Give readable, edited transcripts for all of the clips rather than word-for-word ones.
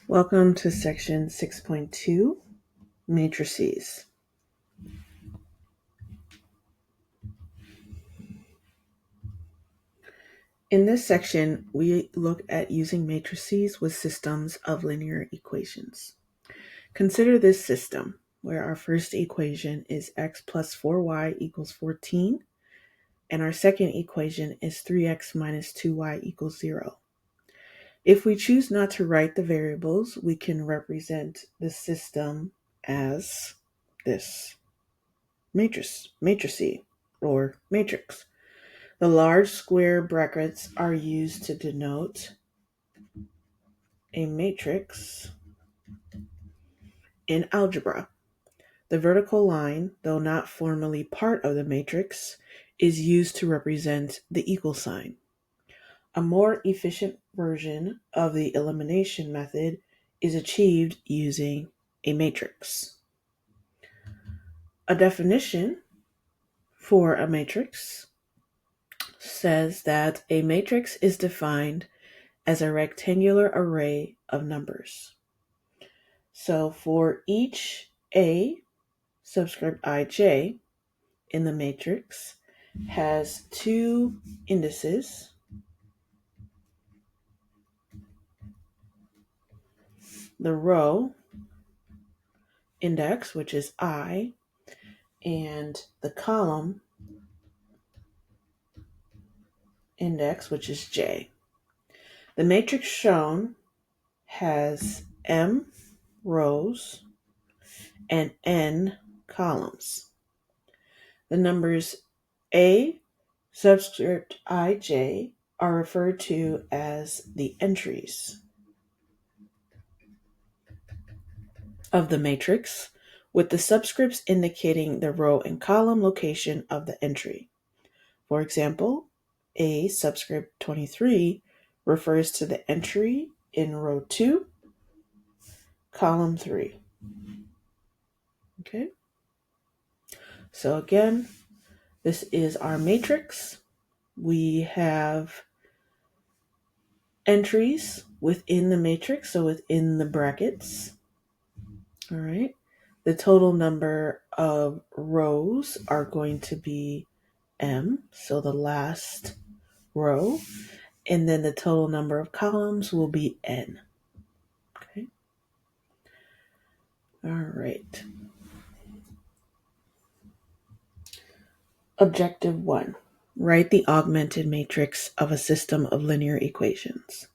Welcome to section 6.2, Matrices. In this section, we look at using matrices with systems of linear equations. Consider this system, where our first equation is x plus 4y equals 14, and our second equation is 3x minus 2y equals 0. If we choose not to write the variables, we can represent the system as this matrice, or matrix. The large square brackets are used to denote a matrix in algebra. The vertical line, though not formally part of the matrix, is used to represent the equal sign. A more efficient version of the elimination method is achieved using a matrix. A definition for a matrix says that a matrix is defined as a rectangular array of numbers. So for each A subscript ij in the matrix has two indices, the row index, which is I, and the column index, which is j. The matrix shown has m rows and n columns. The numbers A subscript ij are referred to as the entries of the matrix, with the subscripts indicating the row and column location of the entry. For example, A subscript 23 refers to the entry in row 2, column 3. Okay? So again, this is our matrix. We have entries within the matrix, so within the brackets. All right. The total number of rows are going to be m, so the last row, and then the total number of columns will be n. Okay. All right. Objective 1. Write the augmented matrix of a system of linear equations.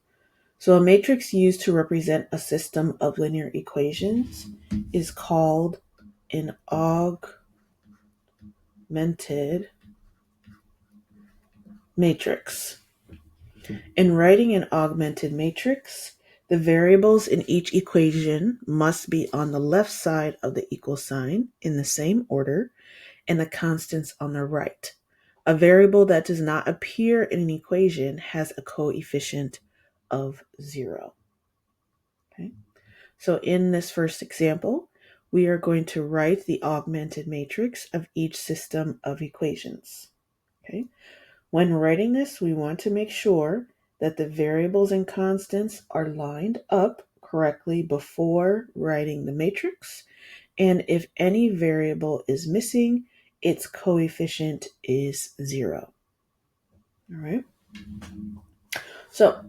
So a matrix used to represent a system of linear equations is called an augmented matrix. In writing an augmented matrix, the variables in each equation must be on the left side of the equal sign in the same order, and the constants on the right. A variable that does not appear in an equation has a coefficient of 0. Okay. So in this first example, we are going to write the augmented matrix of each system of equations. Okay. When writing this, we want to make sure that the variables and constants are lined up correctly before writing the matrix, and if any variable is missing, its coefficient is 0. All right. So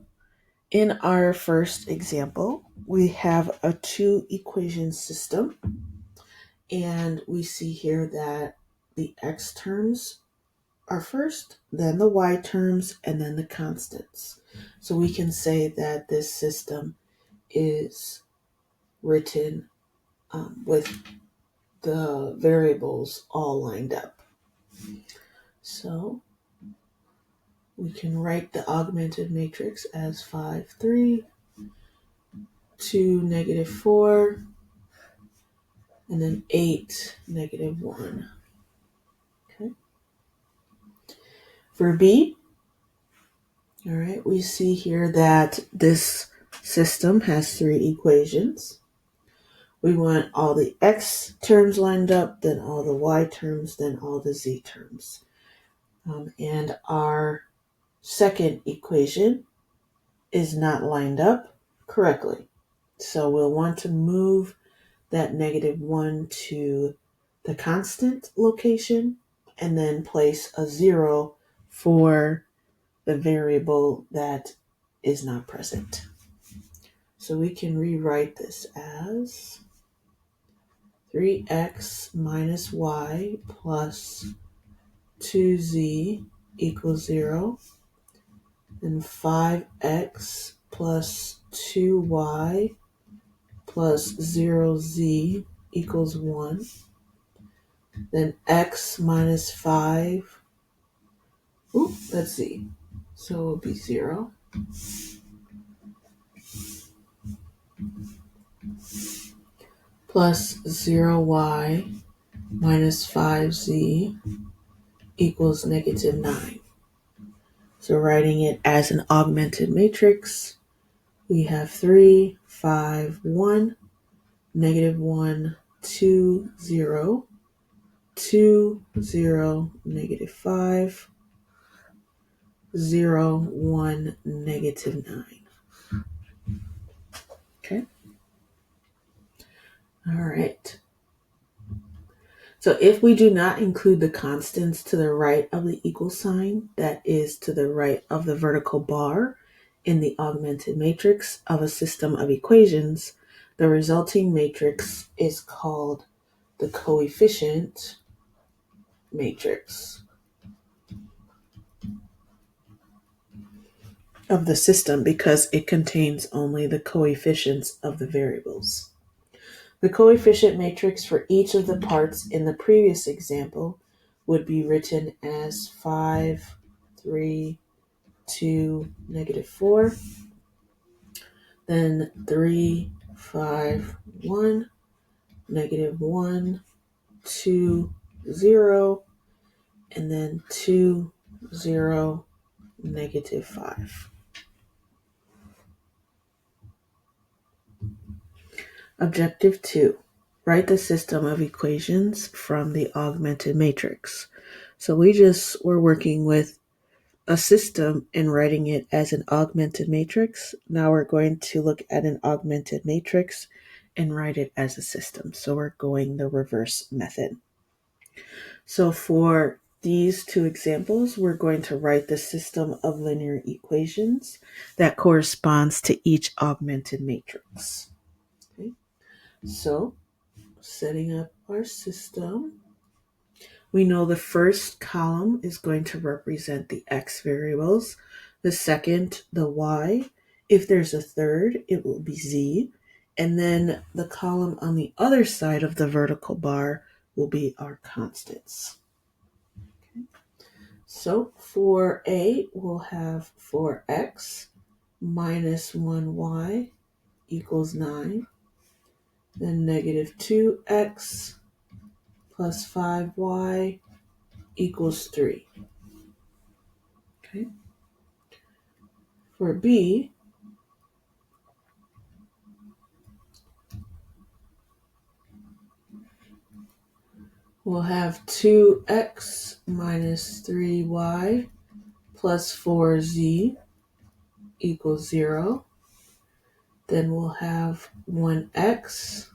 in our first example, we have a 2-equation system, and we see here that the x terms are first, then the y terms, and then the constants. So we can say that this system is written with the variables all lined up. So we can write the augmented matrix as 5, 3, 2, negative 4, and then 8, negative 1. Okay. For B, all right, we see here that this system has 3 equations. We want all the x terms lined up, then all the y terms, then all the z terms. And our second equation is not lined up correctly. So we'll want to move that -1 to the constant location and then place a 0 for the variable that is not present. So we can rewrite this as 3x minus y plus 2z equals 0, and 5x plus 2y plus 0z equals 1. Then x minus 5, that's z. So it will be 0. Plus 0y minus 5z equals -9. So writing it as an augmented matrix, we have 3, 5, 1, -1, 2, 0, 2, 0, -5, 0, 1, -9. Okay. All right. So if we do not include the constants to the right of the equal sign, that is to the right of the vertical bar in the augmented matrix of a system of equations, the resulting matrix is called the coefficient matrix of the system because it contains only the coefficients of the variables. The coefficient matrix for each of the parts in the previous example would be written as 5, 3, 2, -4, then 3, 5, 1, -1, 2, 0, and then 2, 0, -5. Objective 2. Write the system of equations from the augmented matrix. So we're working with a system and writing it as an augmented matrix. Now we're going to look at an augmented matrix and write it as a system. So we're going the reverse method. So for these two examples, we're going to write the system of linear equations that corresponds to each augmented matrix. Okay. So setting up our system, we know the first column is going to represent the x variables, the second, the y. If there's a third, it will be z. And then the column on the other side of the vertical bar will be our constants. Okay. So for A, we'll have 4x minus 1y equals 9. Then -2x plus 5y equals 3. Okay. For B, we'll have 2x minus 3y plus 4z equals 0. Then we'll have 1x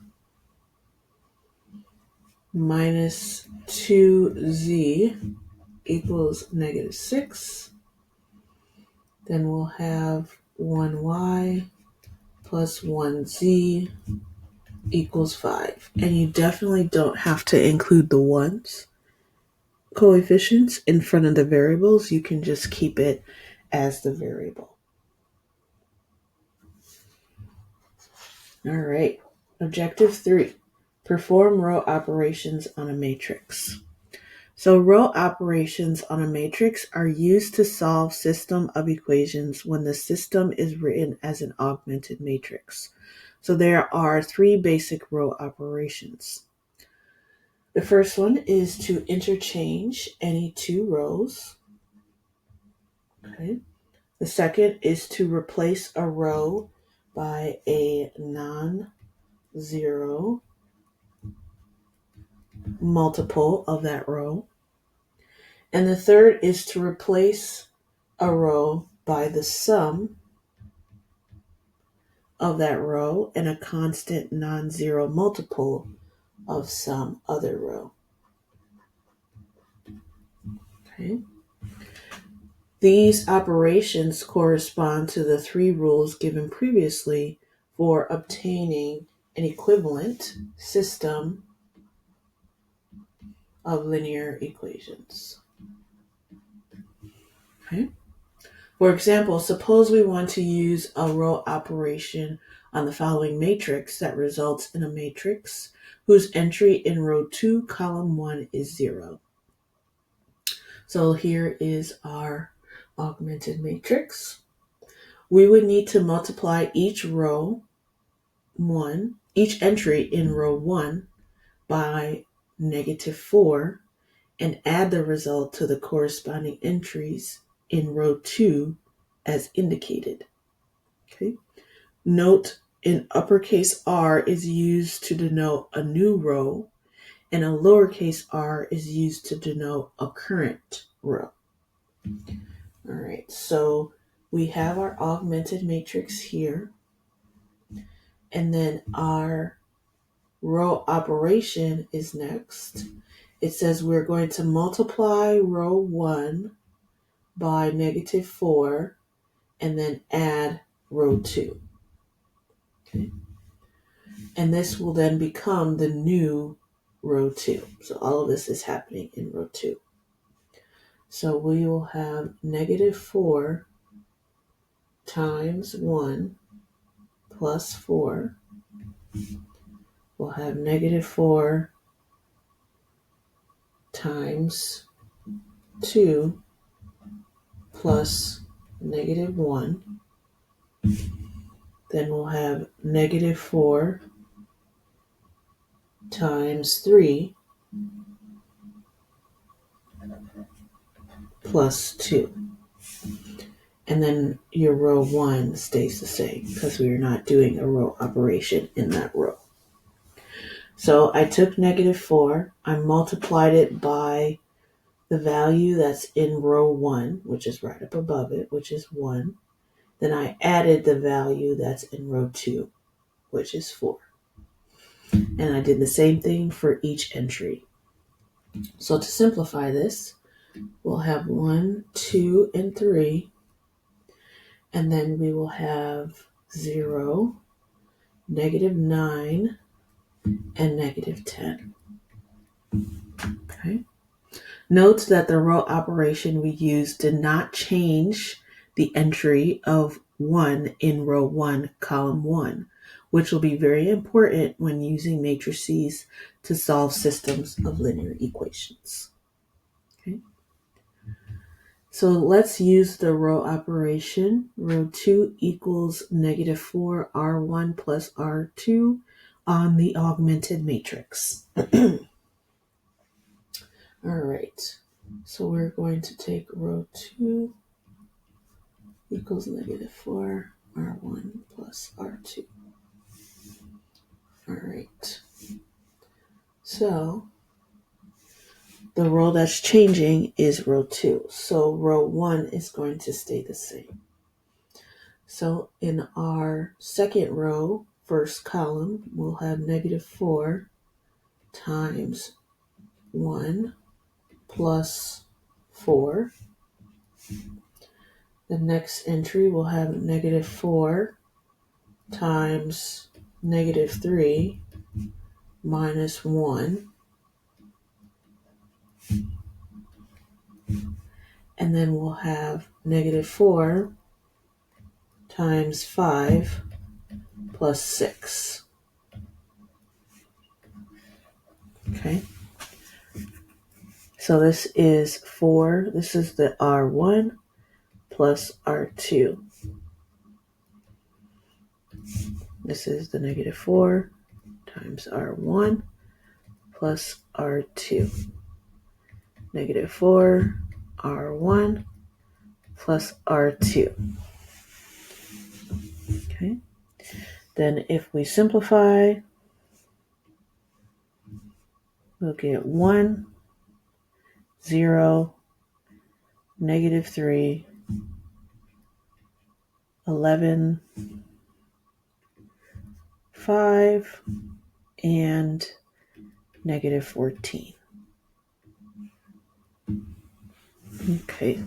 minus 2z equals -6. Then we'll have 1y plus 1z equals 5. And you definitely don't have to include the ones coefficients in front of the variables. You can just keep it as the variable. All right. Objective 3. Perform row operations on a matrix. So row operations on a matrix are used to solve system of equations when the system is written as an augmented matrix. So there are 3 basic row operations. The first one is to interchange any 2 rows. Okay. The second is to replace a row by a non-zero multiple of that row. And the third is to replace a row by the sum of that row and a constant non-zero multiple of some other row. Okay. These operations correspond to the three rules given previously for obtaining an equivalent system of linear equations. Okay. For example, suppose we want to use a row operation on the following matrix that results in a matrix whose entry in row 2, column 1 is 0. So here is our augmented matrix. We would need to multiply each entry in row 1 by -4 and add the result to the corresponding entries in row 2 as indicated. Okay. Note an uppercase R is used to denote a new row and a lowercase r is used to denote a current row. All right, so we have our augmented matrix here, and then our row operation is next. It says we're going to multiply row 1 by -4 and then add row 2. Okay. And this will then become the new row 2. So all of this is happening in row 2. So we will have -4 times 1 plus 4. We'll have -4 times 2 plus -1. Then we'll have -4 times 3 plus 2. And then your row 1 stays the same because we are not doing a row operation in that row. So I took -4, I multiplied it by the value that's in row 1, which is right up above it, which is 1. Then I added the value that's in row 2, which is 4. And I did the same thing for each entry. So to simplify this, we'll have 1, 2, and 3. And then we will have 0, -9, and -10. Okay. Note that the row operation we used did not change the entry of 1 in row 1, column 1, which will be very important when using matrices to solve systems of linear equations. Okay. So let's use the row operation. Row 2 equals -4 R1 plus R2 on the augmented matrix. All right, so we're going to take row 2 equals -4 R1 plus R2. All right, so the row that's changing is row 2. So row 1 is going to stay the same. So in our second row, first column, we'll have -4 times 1 plus 4. The next entry will have -4 times -3 minus 1. And then we'll have -4 times 5 plus 6. Okay. So this is 4. This is the R1 plus R2. This is the -4 times R1 plus R2. -4 R1 plus R2. Okay. Then if we simplify, we'll get 1, 0, -3, 11, 5, and negative 14. Okay.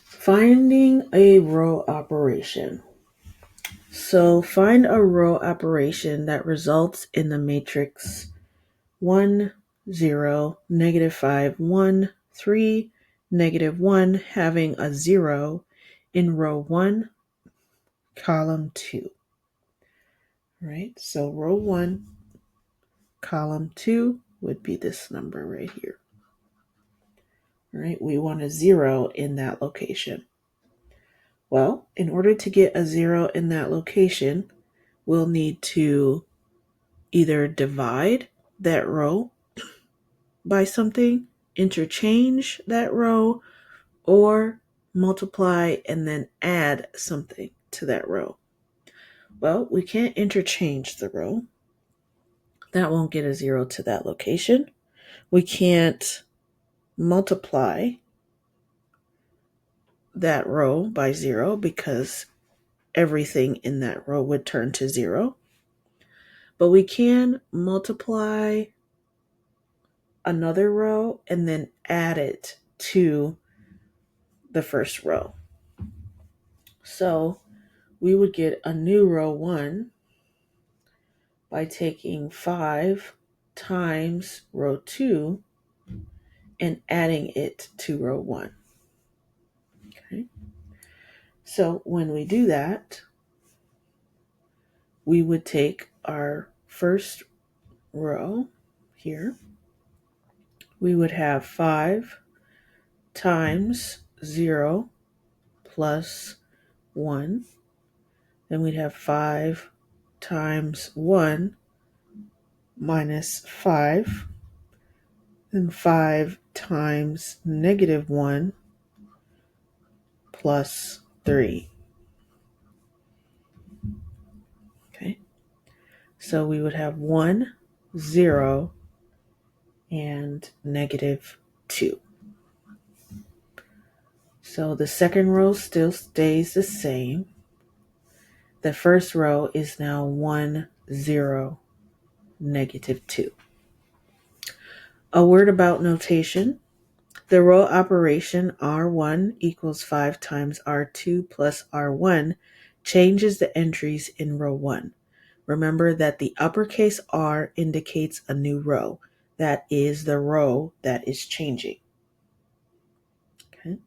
Finding a row operation. So find a row operation that results in the matrix 1, 0, negative 5, 1, 3, negative 1 having a 0 in row 1, column 2. Right? So row 1, column 2 would be this number right here. Right? We want a 0 in that location. Well, in order to get a 0 in that location, we'll need to either divide that row by something, interchange that row, or multiply and then add something to that row. Well, we can't interchange the row. That won't get a 0 to that location. We can't multiply that row by 0 because everything in that row would turn to 0. But we can multiply another row and then add it to the first row. So we would get a new row 1 by taking 5 times row 2 and adding it to row 1. Okay. So when we do that, we would take our first row here. We would have 5 times 0 plus 1. Then we'd have 5 times 1 minus 5. Then 5 times negative 1 plus 3. Okay. So we would have 1, 0, and negative 2. So the second row still stays the same. The first row is now 1, 0, negative 2. A word about notation. The row operation R1 equals 5 times R2 plus R1 changes the entries in row 1. Remember that the uppercase R indicates a new row. That is the row that is changing. Okay.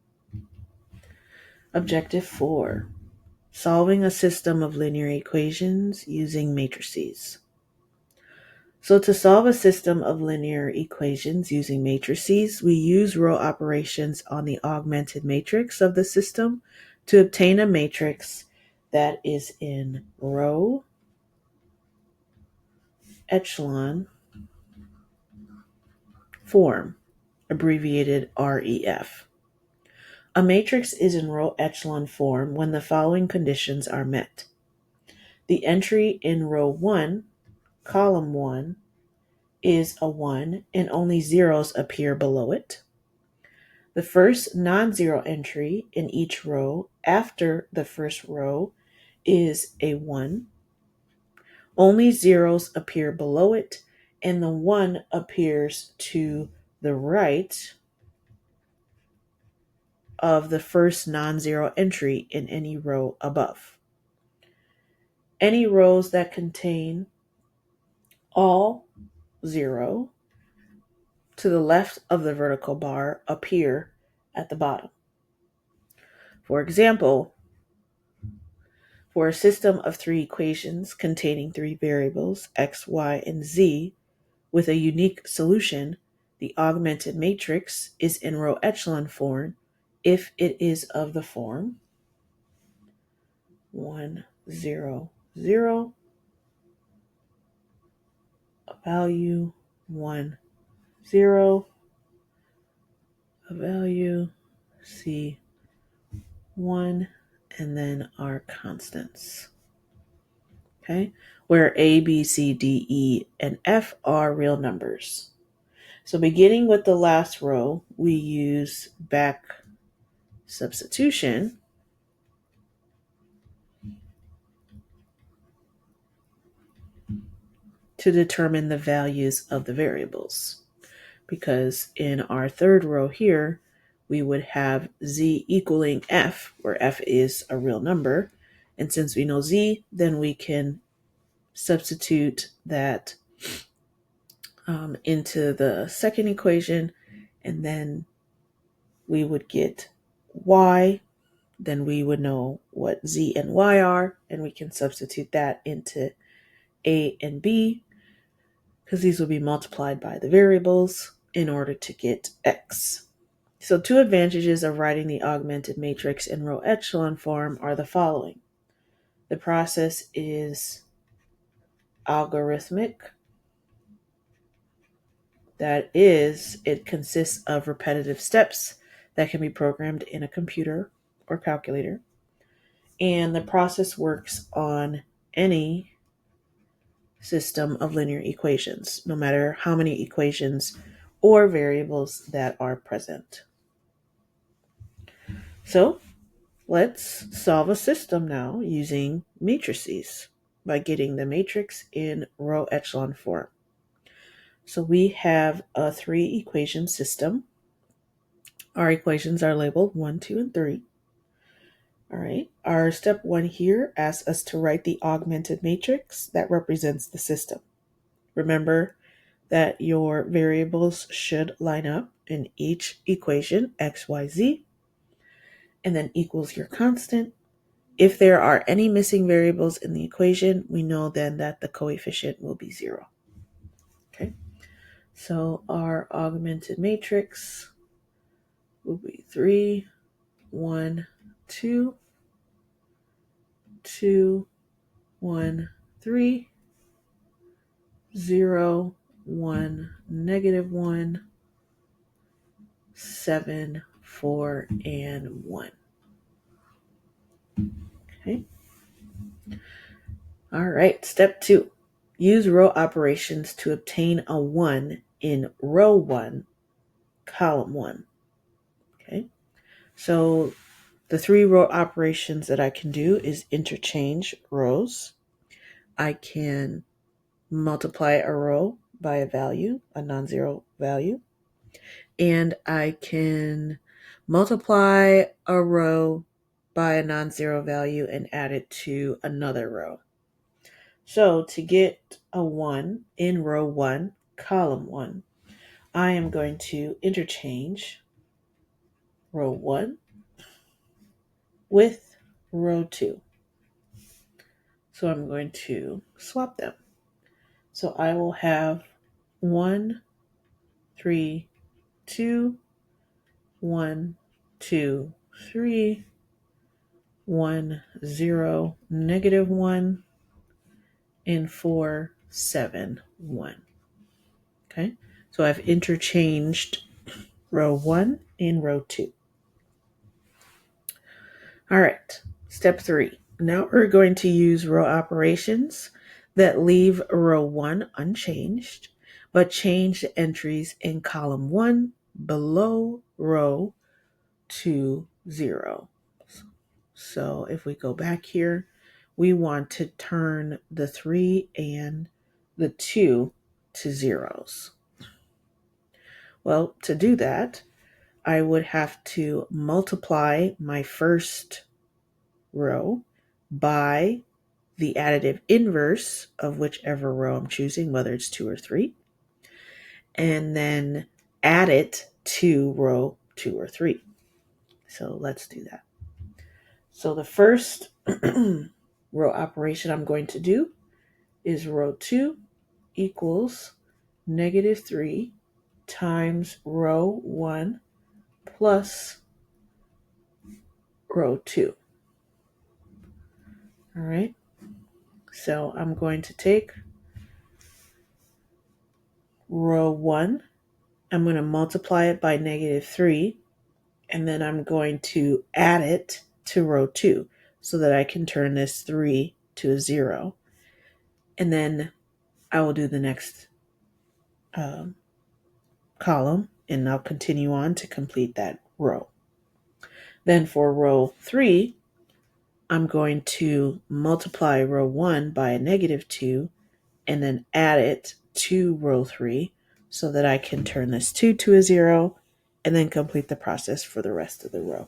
Objective 4. Solving a system of linear equations using matrices. So to solve a system of linear equations using matrices, we use row operations on the augmented matrix of the system to obtain a matrix that is in row, echelon form, abbreviated REF. A matrix is in row echelon form when the following conditions are met. The entry in row 1, column 1, is a 1 and only zeros appear below it. The first non-zero entry in each row after the first row is a 1. Only zeros appear below it, and the 1 appears to the right of the first non-zero entry in any row above. Any rows that contain all 0 to the left of the vertical bar appear at the bottom. For example, for a system of 3 equations containing 3 variables, x, y, and z, with a unique solution, the augmented matrix is in row echelon form if it is of the form 1, 0, 0, a value 1, 0, a value c 1, and then our constants. Okay, where A, B, C, D, E, and F are real numbers. So beginning with the last row, we use back substitution, to determine the values of the variables. Because in our third row here, we would have z equaling f, where f is a real number. And since we know z, then we can substitute that into the second equation, and then we would get y. Then we would know what z and y are, and we can substitute that into a and b, because these will be multiplied by the variables in order to get x. So 2 advantages of writing the augmented matrix in row echelon form are the following. The process is algorithmic. That is, it consists of repetitive steps that can be programmed in a computer or calculator. And the process works on any system of linear equations, no matter how many equations or variables that are present. So let's solve a system now using matrices by getting the matrix in row echelon form. So we have a 3-equation system. Our equations are labeled 1, 2, and 3. All right. Our step 1 here asks us to write the augmented matrix that represents the system. Remember that your variables should line up in each equation, x, y, z, and then equals your constant. If there are any missing variables in the equation, we know then that the coefficient will be 0. Okay. So our augmented matrix will be 3, 1, 2, 2, 1, 3, 0, 1, negative 1, 7, 4, and 1. Okay. All right. Step 2. Use row operations to obtain a 1 in row 1, column 1. Okay. So the 3 row operations that I can do is interchange rows. I can multiply a row by a value, a non-zero value, and I can multiply a row by a non-zero value and add it to another row. So to get a 1 in row 1, column 1, I am going to interchange row 1 with row 2. So I'm going to swap them. So I will have 1, 3, 2, 1, 2, 3, 1, 0, negative 1, and 4, 7, 1. Okay, so I've interchanged row 1 and row 2. All right, step 3. Now we're going to use row operations that leave row 1 unchanged, but change the entries in column 1 below row to 0. So if we go back here, we want to turn the 3 and the 2 to zeros. Well, to do that, I would have to multiply my first row by the additive inverse of whichever row I'm choosing, whether it's 2 or 3, and then add it to row 2 or 3. So let's do that. So the first row operation I'm going to do is row 2 equals negative 3 times row 1 plus row 2. All right. So I'm going to take row 1. I'm going to multiply it by negative 3. And then I'm going to add it to row 2 so that I can turn this 3 to a 0. And then I will do the next column, and I'll continue on to complete that row. Then for row 3, I'm going to multiply row 1 by a negative 2 and then add it to row 3 so that I can turn this 2 to a 0 and then complete the process for the rest of the row.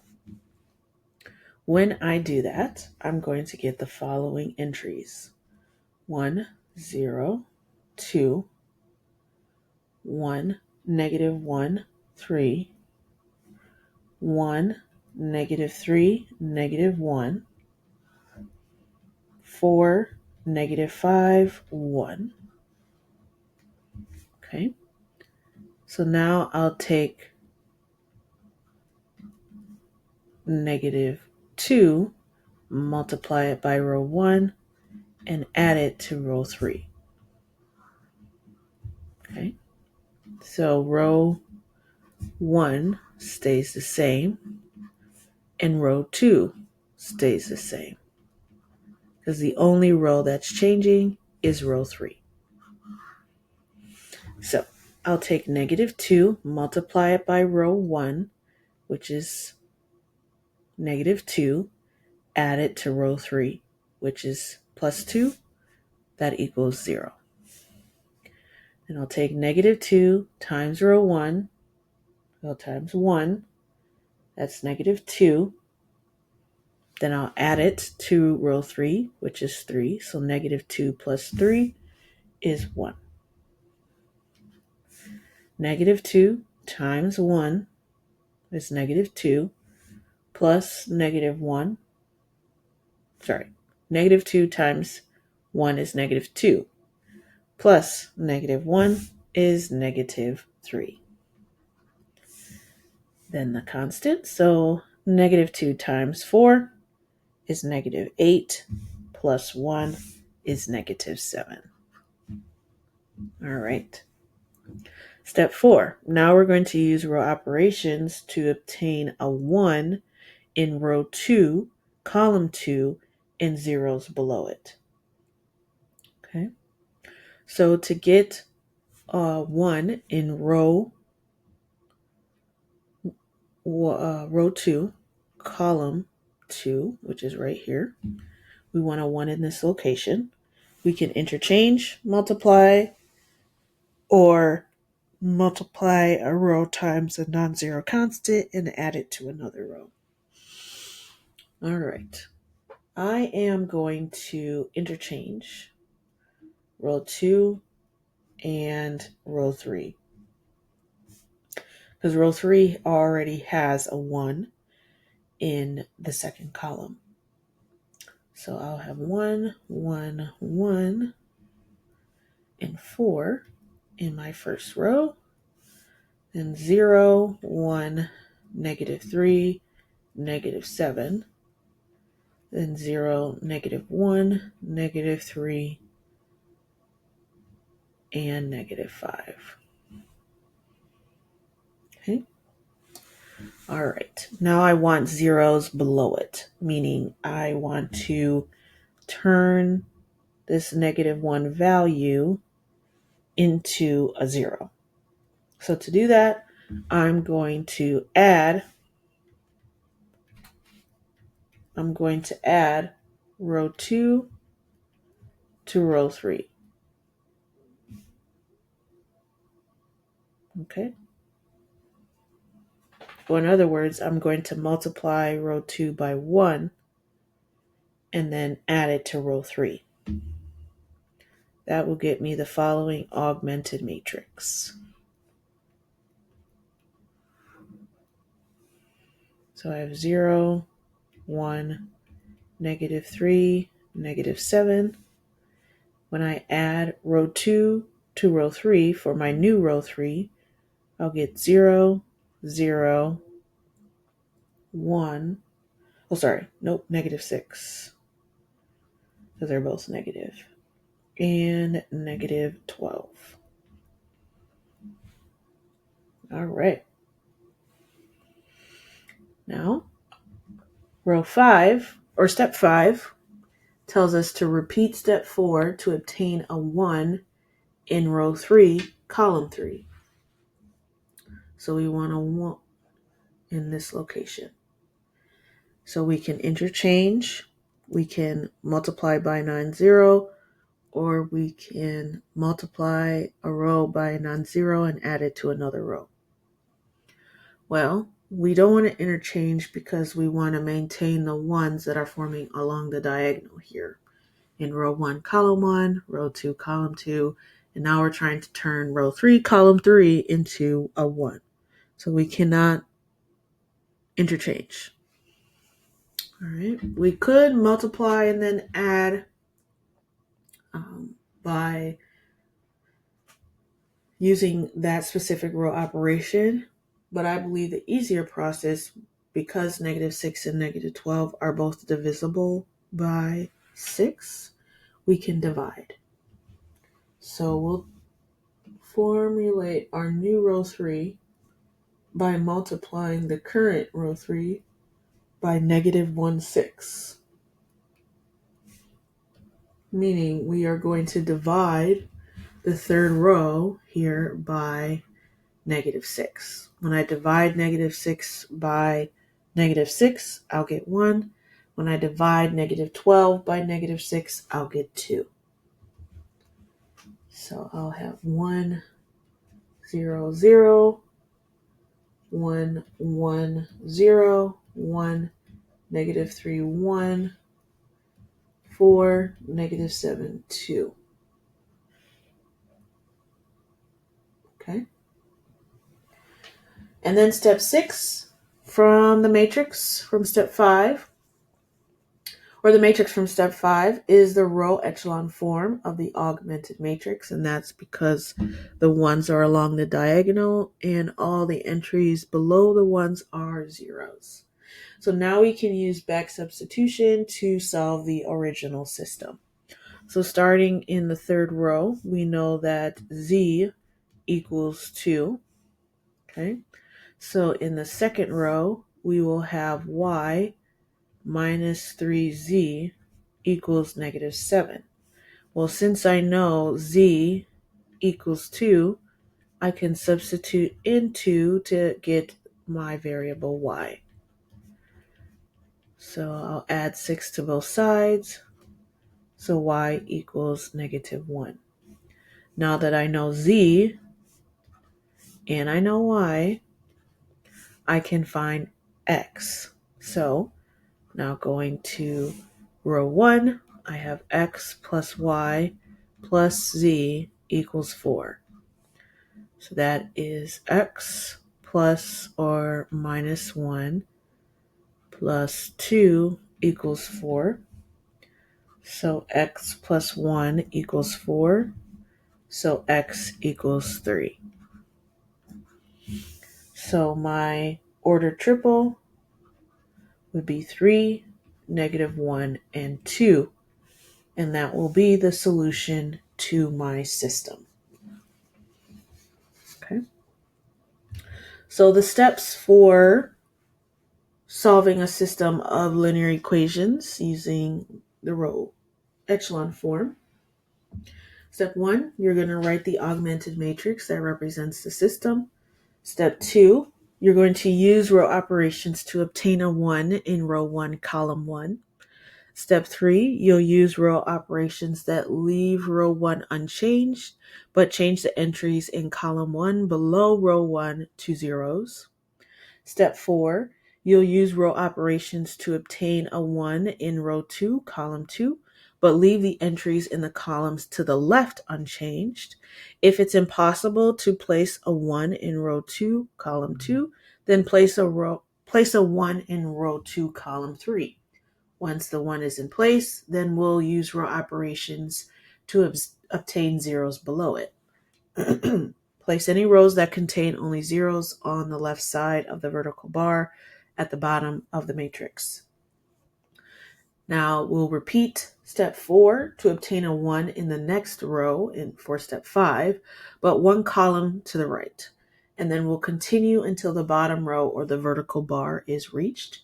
When I do that, I'm going to get the following entries: 1, 0, 2, 1, -1, 3, 1, -3, -1, 4, -5, 1. Okay, so now I'll take -2, multiply it by row 1, and add it to row 3. Okay, so row 1 stays the same, and row 2 stays the same, because the only row that's changing is row 3. So I'll take -2, multiply it by row 1, which is -2, add it to row 3, which is +2, that equals 0. And I'll take -2 times row 1, well, times 1, that's -2. Then I'll add it to row 3, which is 3. So -2 plus 3 is 1. -2 times 1 is -2 plus -1. Sorry, -2 times 1 is -2 plus -1 is -3. Then the constant, so -2 times 4 is -8 plus 1 is -7. All right. Step 4. Now we're going to use row operations to obtain a 1 in row 2, column 2, and zeros below it. Okay. So to get a 1 in row 2, column 2, which is right here, we want a 1 in this location. We can interchange, multiply, or multiply a row times a non-zero constant and add it to another row. All right. I am going to interchange row 2 and row 3, because row 3 already has a 1 in the second column. So I'll have 1, 1, 1, and 4 in my first row, and 0, 1, -3, -7, then 0, -1, -3, and -5. Okay. All right. Now I want zeros below it, meaning I want to turn this -1 value into a 0. So to do that, I'm going to add row 2 to row 3. Okay. Or in other words, I'm going to multiply row 2 by 1 and then add it to row 3. That will get me the following augmented matrix. So I have 0, 1, -3, -7. When I add row 2 to row 3 for my new row 3, I'll get 0, 0, 1. Oh, sorry. Nope, -6. Because they're both negative. And -12. All right. Now, row 5, or step 5, tells us to repeat step 4 to obtain a 1 in row 3, column 3. So we want a 1 in this location. So we can interchange, we can multiply by 90, or we can multiply a row by a non-zero and add it to another row. Well, we don't want to interchange because we want to maintain the ones that are forming along the diagonal here. In row 1, column 1, row 2, column 2, and now we're trying to turn row 3, column 3 into a 1. So we cannot interchange. All right, we could multiply and then add by using that specific row operation, but I believe the easier process, because -6 and -12 are both divisible by 6, we can divide. So we'll formulate our new row 3 by multiplying the current row 3 by -1/6. Meaning we are going to divide the third row here by -6. When I divide -6 by -6, I'll get 1. When I divide -12 by -6, I'll get 2. So I'll have 1, 0, 0, 1, 1, 0, 1, -3, 1, 4, -7, 2. Okay. And then step 6 from the matrix from step 5, or the matrix from step 5, is the row echelon form of the augmented matrix, and that's because the ones are along the diagonal and all the entries below the ones are zeros. So now we can use back substitution to solve the original system. So starting in the third row, we know that z equals 2. Okay. So in the second row, we will have y minus 3z equals -7. Well, since I know z equals 2, I can substitute in 2 to get my variable y. So I'll add 6 to both sides. So y equals -1. Now that I know z and I know y, I can find x. So now going to row 1, I have x plus y plus z equals 4. So that is x plus or minus 1 plus 2 equals 4. So x plus 1 equals 4. So x equals 3. So my order triple would be 3, -1, and 2. And that will be the solution to my system. Okay. So the steps for solving a system of linear equations using the row echelon form. Step 1, you're going to write the augmented matrix that represents the system. Step 2, you're going to use row operations to obtain a 1 in row 1, column 1. Step 3, you'll use row operations that leave row 1 unchanged, but change the entries in column 1 below row 1 to zeros. Step 4, you'll use row operations to obtain a 1 in row 2, column 2, but leave the entries in the columns to the left unchanged. If it's impossible to place a 1 in row 2, column 2, then place a 1 in row 2, column 3. Once the 1 is in place, then we'll use row operations to obtain zeros below it. Place any rows that contain only zeros on the left side of the vertical bar at the bottom of the matrix. Now we'll repeat step 4 to obtain a 1 in the next row for step 5, but 1 column to the right. And then we'll continue until the bottom row or the vertical bar is reached.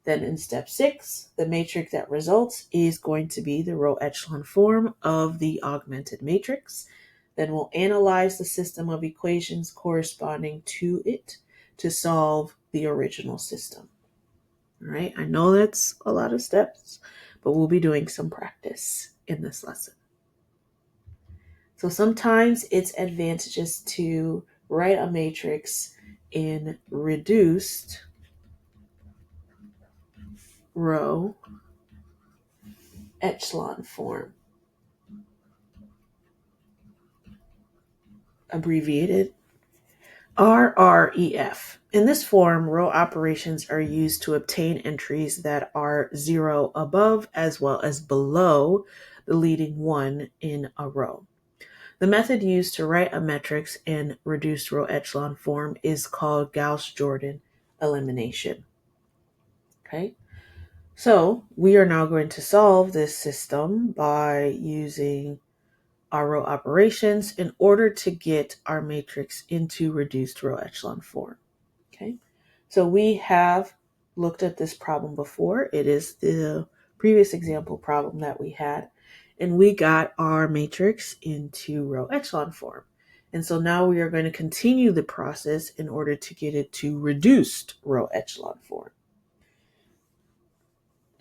Then in step 6, the matrix that results is going to be the row echelon form of the augmented matrix. Then we'll analyze the system of equations corresponding to it to solve the original system. All right, I know that's a lot of steps, but we'll be doing some practice in this lesson. So sometimes it's advantageous to write a matrix in reduced row echelon form, abbreviated RREF. In this form, row operations are used to obtain entries that are 0 above as well as below the leading one in a row. The method used to write a matrix in reduced row echelon form is called Gauss-Jordan elimination. Okay, so we are now going to solve this system by using our row operations in order to get our matrix into reduced row echelon form. Okay, so we have looked at this problem before. It is the previous example problem that we had, and we got our matrix into row echelon form. And so now we are going to continue the process in order to get it to reduced row echelon form.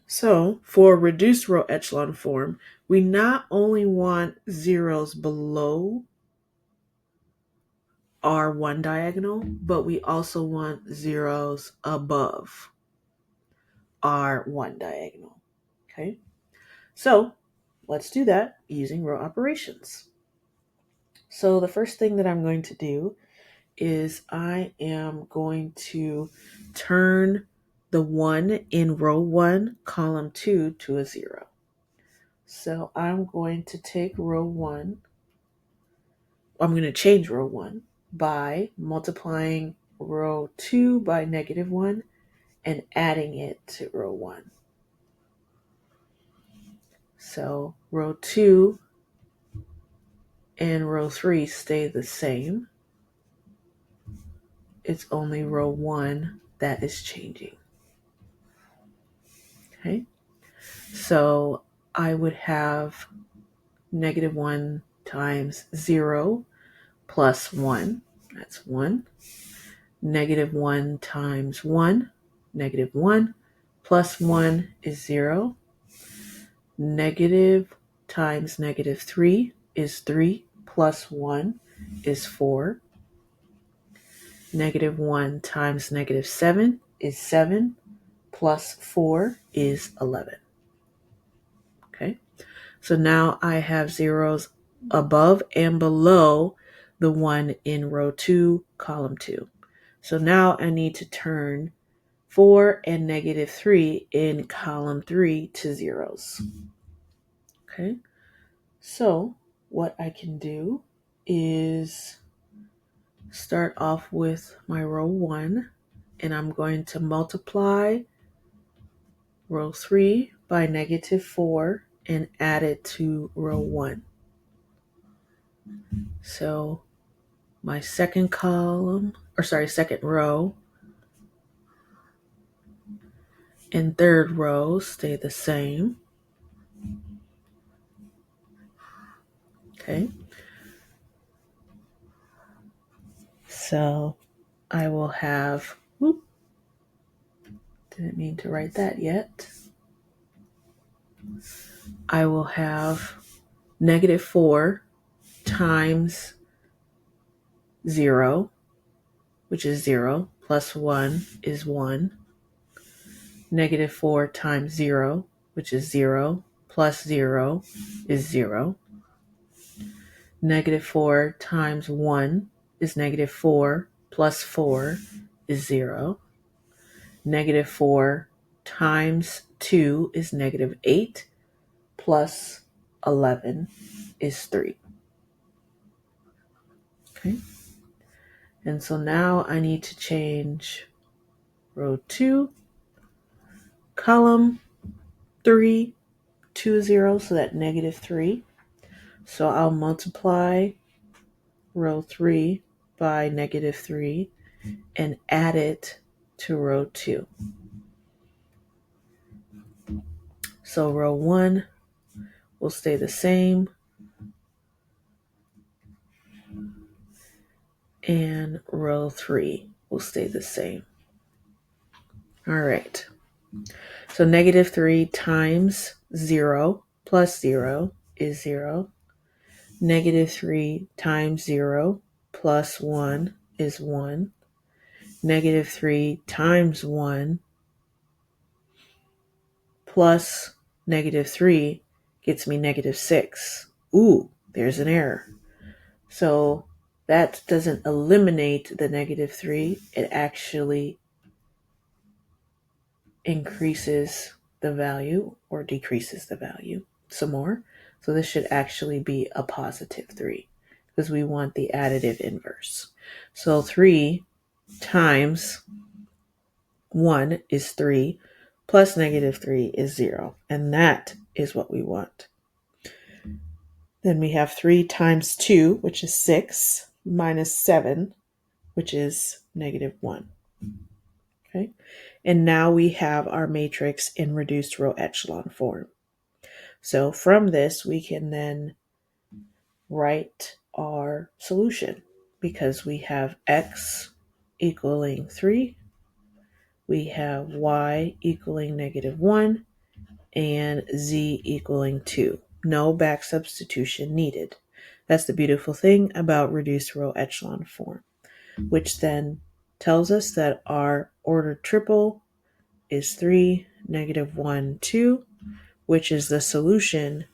So for reduced row echelon form, we not only want zeros below R1 diagonal, but we also want zeros above R1 diagonal. Okay, so let's do that using row operations. So the first thing that I'm going to do is I am going to turn the 1 in row 1, column 2 to a 0. So I'm going to take row 1, I'm going to change row 1 by multiplying row 2 by -1 and adding it to row 1. So row 2 and row 3 stay the same. It's only row 1 that is changing. Okay, so I would have -1 times 0 plus 1. That's 1. -1 times 1, -1 plus 1 is 0. Negative times -3 is 3 plus 1 is 4. -1 times -7 is 7 plus 4 is 11. Okay, so now I have zeros above and below the one in row 2, column 2. So now I need to turn 4 and -3 in column 3 to zeros. Okay, so what I can do is start off with my row 1, and I'm going to multiply row 3 by -4 and add it to row 1. So my second row and third row stay the same. Okay, so I will have, didn't mean to write that yet. I will have -4 times 0, which is 0, plus 1 is 1. -4 times 0, which is 0, plus 0 is 0. -4 times 1 is -4, plus 4 is 0. -4 times 2 is -8, plus 11 is 3. Okay, and so now I need to change row 2, column 3 to 0, so that -3. So I'll multiply row 3 by -3 and add it to row 2. So row 1 will stay the same, and row 3 will stay the same. All right. So -3 times 0 plus 0 is 0. Negative 3 times 0 plus 1 is 1. Negative 3 times 1 plus negative 3 gets me negative 6. Ooh, there's an error. So that doesn't eliminate the negative 3. It actually increases the value or decreases the value some more. So this should actually be a positive 3 because we want the additive inverse. So 3 times 1 is 3 plus negative 3 is 0. And that is what we want. Then we have 3 times 2, which is 6, minus 7, which is negative 1. Okay. And now we have our matrix in reduced row echelon form. So from this, we can then write our solution because we have x equaling 3, we have y equaling negative 1, and z equaling 2. No back substitution needed. That's the beautiful thing about reduced row echelon form, which then tells us that our ordered triple is 3, negative 1, 2, which is the solution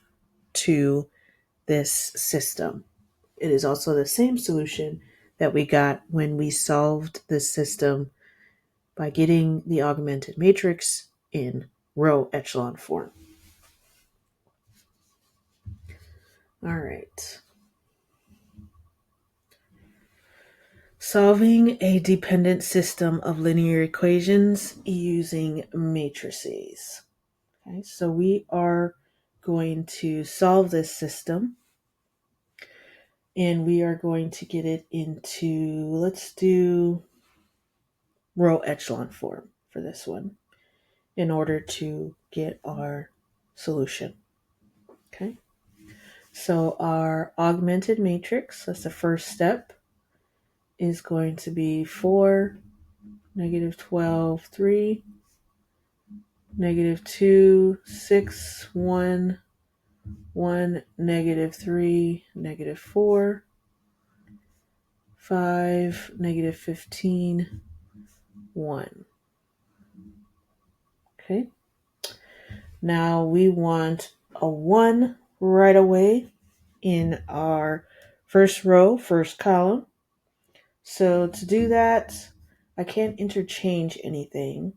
to this system. It is also the same solution that we got when we solved this system by getting the augmented matrix in row echelon form. All right. Solving a dependent system of linear equations using matrices. Okay, so we are going to solve this system and we are going to get it into, let's do row echelon form for this one in order to get our solution. Okay, so our augmented matrix, that's the first step, is going to be 4, negative 12, 3, negative 2, 6, 1, 1, negative 3, negative 4, 5, negative 15, 1. Okay. Now we want a 1 right away in our first row, first column. So to do that, I can't interchange anything.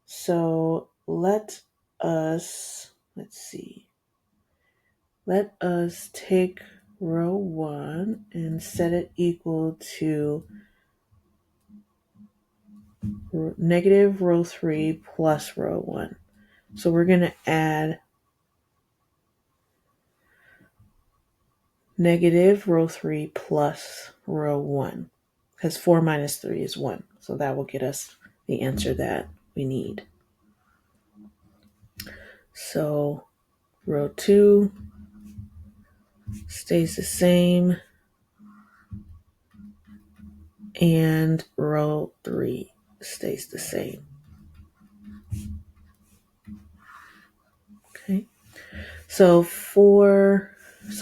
So let us take row 1 and set it equal to negative row 3 plus row 1. So we're going to add negative row 3 plus row 1 because 4 minus 3 is 1. So that will get us the answer that we need. So row 2 stays the same and row 3 stays the same. Okay. So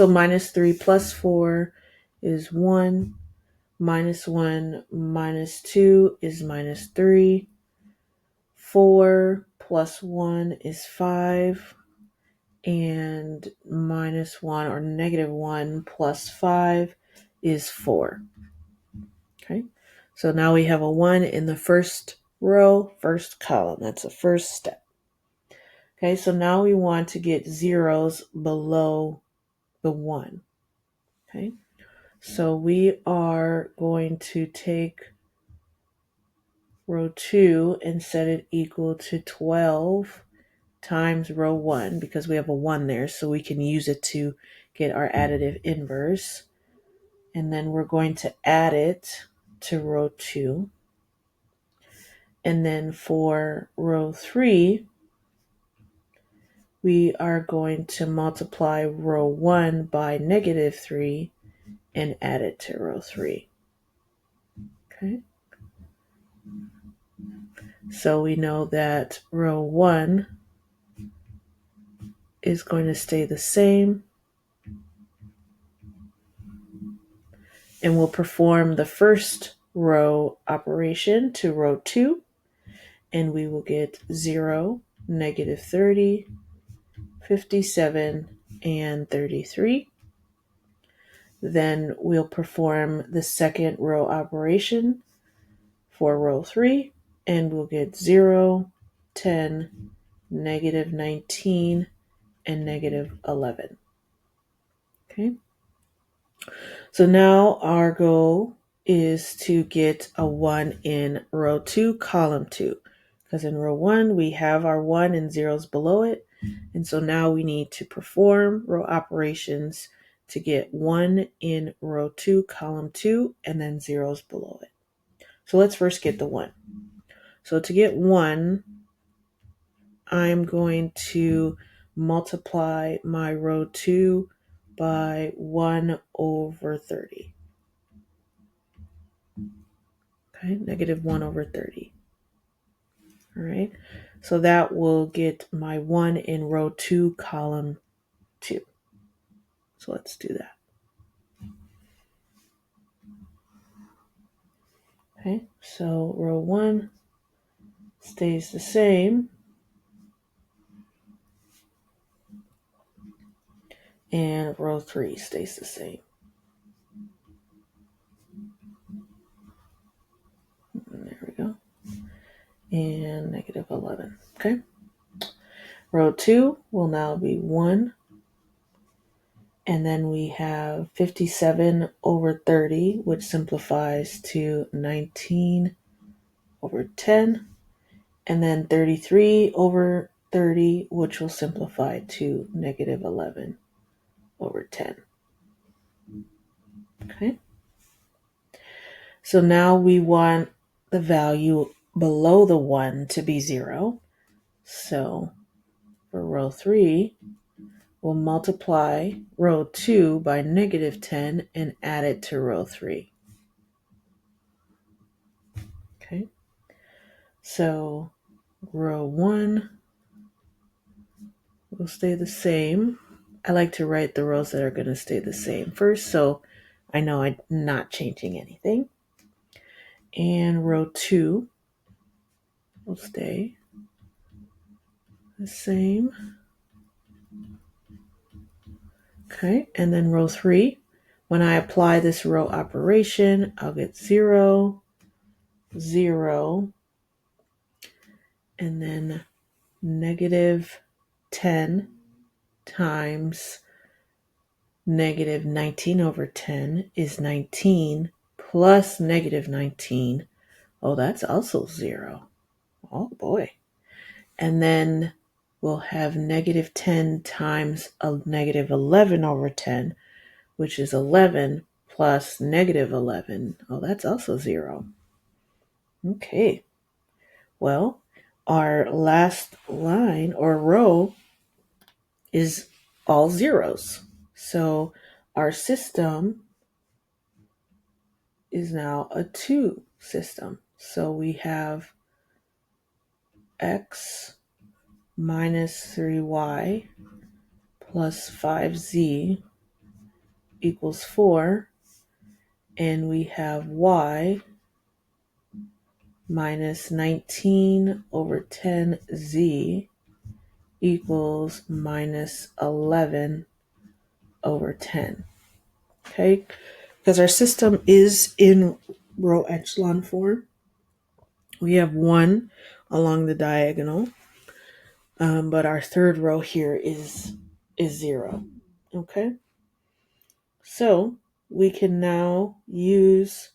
minus 3 plus 4 is 1. Minus 1 minus 2 is minus 3. 4 plus 1 is 5. And minus 1 or negative 1 plus 5 is 4. Okay. So now we have a 1 in the first row, first column. That's the first step. Okay, so now we want to get zeros below the 1. Okay, so we are going to take row 2 and set it equal to 12 times row 1 because we have a 1 there, so we can use it to get our additive inverse. And then we're going to add it to row 2. And then for row 3, we are going to multiply row 1 by negative 3 and add it to row 3. Okay. So we know that row 1 is going to stay the same And we'll perform the first row operation to row 2, and we will get 0, -30, 57, and 33. Then we'll perform the second row operation for row 3, and we'll get 0, 10, -19, and -11. Okay. So now our goal is to get a 1 in row 2, column 2. Because in row 1, we have our 1 and zeros below it. And so now we need to perform row operations to get 1 in row 2, column 2, and then zeros below it. So let's first get the 1. So to get 1, I'm going to multiply my row 2 by 1 over 30. Okay, -1 over 30. All right, so that will get my 1 in row 2, column 2. So let's do that. Okay, so row 1 stays the same, and row 3 stays the same. And there we go. And -11. Okay. Row 2 will now be 1. And then we have 57 over 30, which simplifies to 19 over 10. And then 33 over 30, which will simplify to -11 over 10. Okay. So now we want the value below the 1 to be 0. So for row 3, we'll multiply row 2 by -10 and add it to row 3. Okay. So row 1 will stay the same. I like to write the rows that are going to stay the same first, so I know I'm not changing anything. And row 2 will stay the same. Okay, and then row 3, when I apply this row operation, I'll get 0, 0, and then -10 times -19 over 10 is 19 plus -19. Oh, that's also 0. Oh boy. And then we'll have -10 times a -11 over 10, which is 11 plus -11. Oh, that's also 0. Okay. Well, our last line or row is all zeros. So our system is now a 2 system. So we have x minus 3y plus 5z equals 4, and we have y minus 19 over 10z equals minus 11 over 10. Okay, because our system is in row echelon form, we have 1 along the diagonal, but our third row here is 0. Okay, so we can now use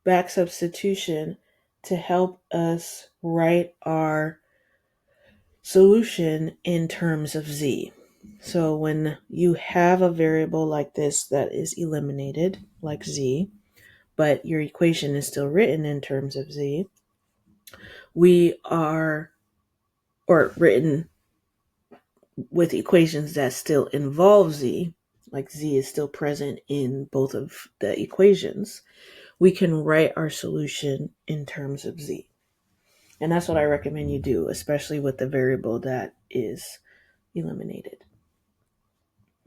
back substitution to help us write our solution in terms of z. So when you have a variable like this that is eliminated, like z, but your equation is still written in terms of z, or written with equations that still involve z, like z is still present in both of the equations, we can write our solution in terms of z. And that's what I recommend you do, especially with the variable that is eliminated.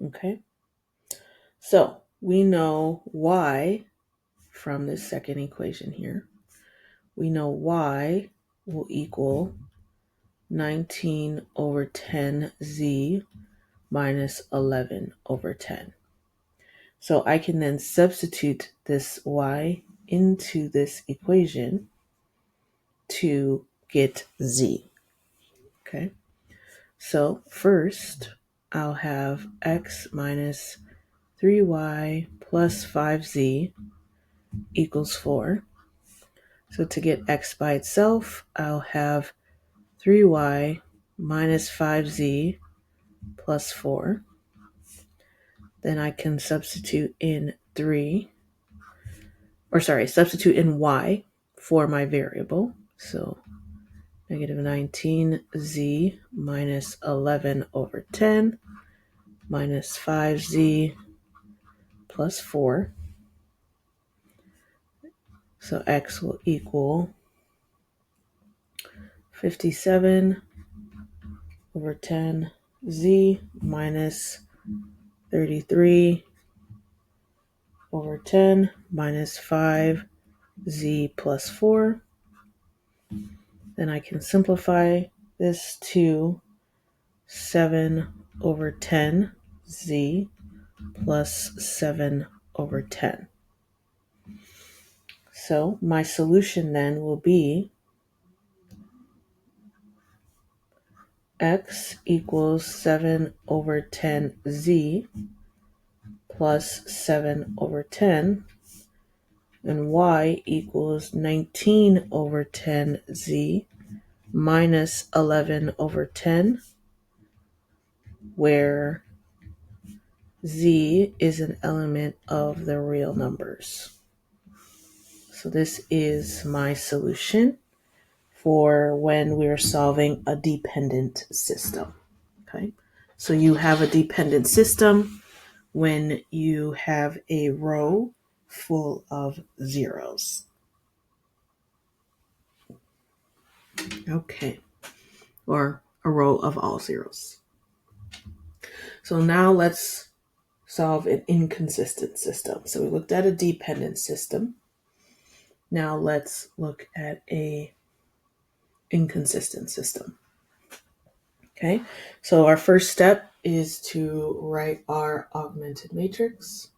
Okay, so we know y from this second equation here. We know y will equal 19 over 10z minus 11 over 10. So I can then substitute this y into this equation to get z. Okay, so first I'll have x minus 3y plus 5z equals 4. So to get x by itself, I'll have 3y minus 5z plus 4. Then I can substitute in substitute in y for my variable. So negative 19z minus 11 over 10 minus 5z plus 4. So x will equal 57 over 10z minus 33 over 10 minus 5z plus 4. Then I can simplify this to 7 over 10z plus 7 over 10. So my solution then will be x equals 7 over 10z plus 7 over 10, and y equals 19 over 10z minus 11 over 10, where z is an element of the real numbers. So this is my solution for when we're solving a dependent system. Okay, so you have a dependent system when you have a row full of zeros. Okay, or a row of all zeros. So now let's solve an inconsistent system. So we looked at a dependent system. Now let's look at a inconsistent system. Okay, so our first step is to write our augmented matrix.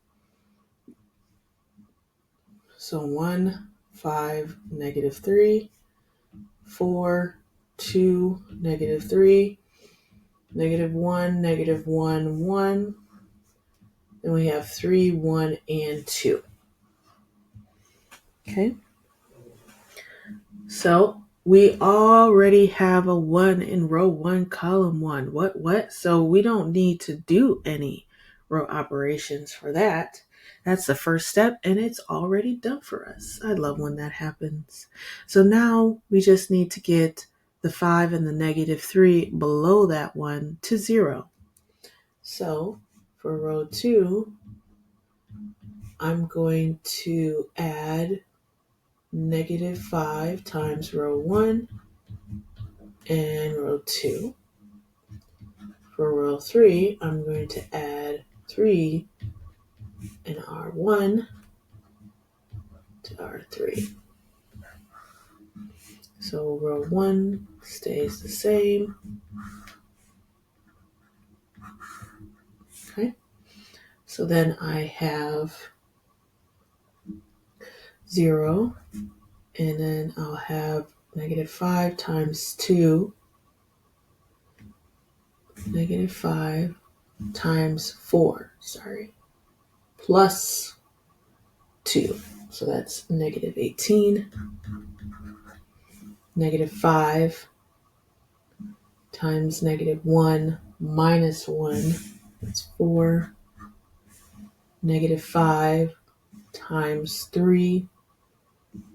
So 1, 5, negative 3, 4, 2, negative 3, negative 1, negative 1, 1. Then we have 3, 1, and 2. Okay, so we already have a 1 in row 1, column 1. What? So we don't need to do any row operations for that. That's the first step, and it's already done for us. I love when that happens. So now we just need to get the 5 and the negative 3 below that 1 to 0. So for row 2, I'm going to add negative 5 times row 1 and row 2. For row 3, I'm going to add 3 in R1 to R3. So row 1 stays the same. Okay, so then I have 0, and then I'll have negative 5 times 2, negative 5 times 4, plus 2. So that's negative 18. Negative 5 times negative 1 minus 1, that's 4. Negative 5 times 3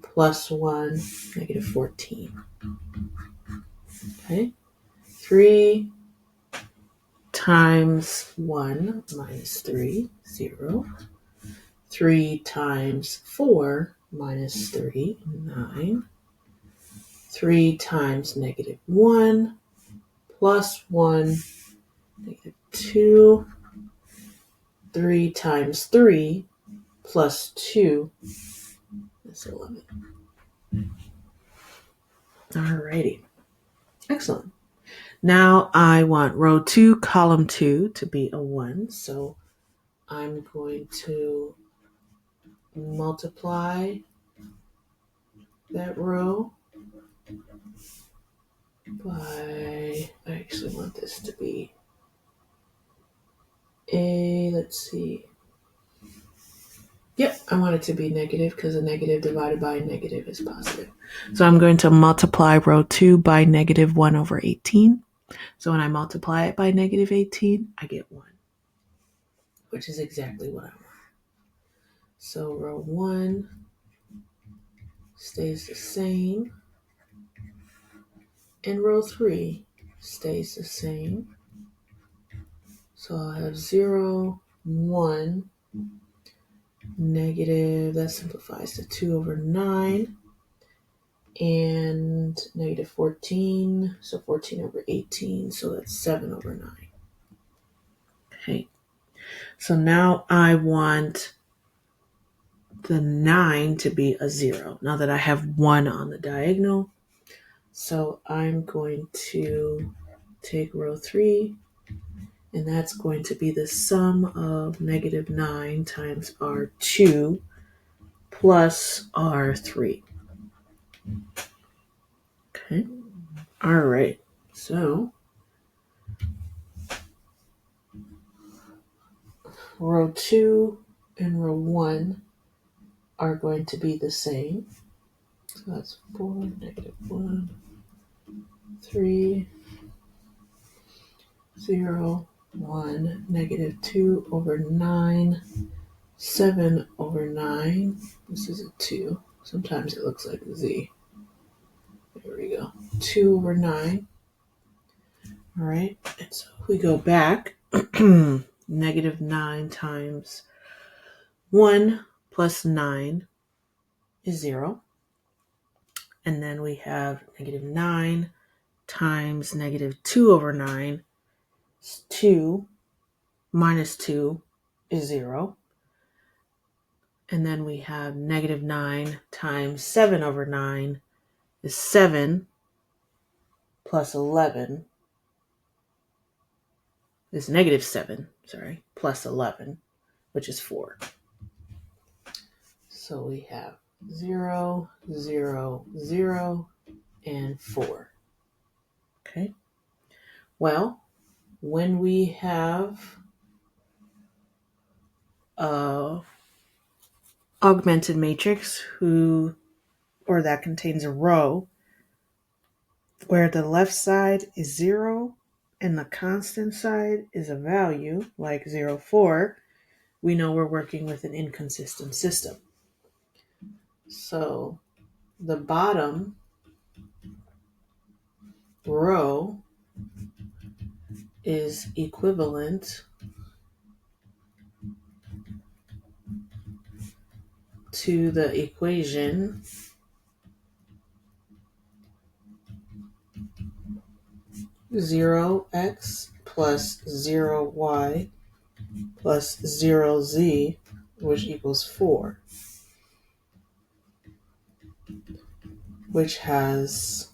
plus 1, negative 14. Okay, 3 times 1 minus 3, 0. 3 times 4 minus 3, 9. 3 times negative 1 plus 1, negative 2. 3 times 3 plus 2 is 11. Alrighty. Excellent. Now I want row 2, column 2 to be a 1. So I'm going to multiply that row by, I actually want this to be let's see. Yep, I want it to be negative because a negative divided by a negative is positive. So I'm going to multiply row 2 by negative 1 over 18. So when I multiply it by negative 18, I get 1, which is exactly what I want. So row 1 stays the same, and row 3 stays the same. So I'll have 0, 1, negative, that simplifies to 2 over 9, and negative 14, so 14 over 18, so that's 7 over 9. Okay, so now I want the 9 to be a 0, now that I have 1 on the diagonal. So I'm going to take row 3, and that's going to be the sum of negative 9 times R2 plus R3. Okay. All right. So row 2 and row 1 are going to be the same. So that's 4, negative 1, 3, 0, 1, negative 2 over 9, 7 over 9. This is a 2. Sometimes it looks like a Z. There we go. 2 over 9. All right. And so if we go back, negative 9 times 1 plus 9 is 0. And then we have negative 9 times negative 2 over 9 is 2 minus 2 is 0. And then we have negative 9 times 7 over 9 is 7 plus 11 is negative 7, plus 11, which is 4. So we have 0, 0, 0, and 4. Okay. Well, when we have a augmented matrix that contains a row where the left side is 0 and the constant side is a value like 0, 4, we know we're working with an inconsistent system. So the bottom row is equivalent to the equation zero x plus 0y plus 0z, which equals 4, which has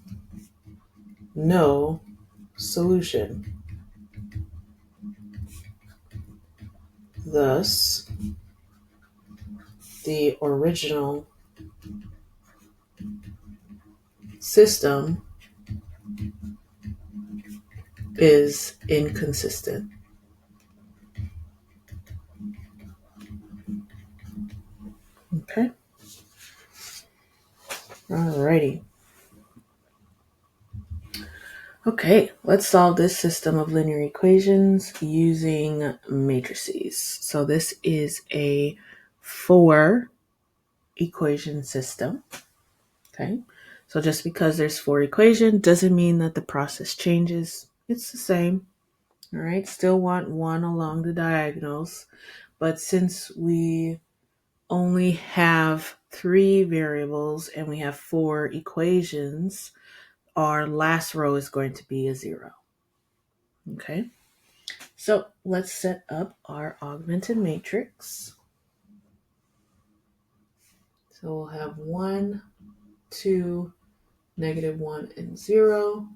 no solution. Thus, the original system is inconsistent. Okay. Alrighty. Okay, let's solve this system of linear equations using matrices. So this is a 4 equation system. Okay, so just because there's 4 equations doesn't mean that the process changes. It's the same. All right, still want 1 along the diagonals, but since we only have 3 variables and we have 4 equations, our last row is going to be a 0. Okay, So let's set up our augmented matrix. So we'll have 1, 2, -1 and 0,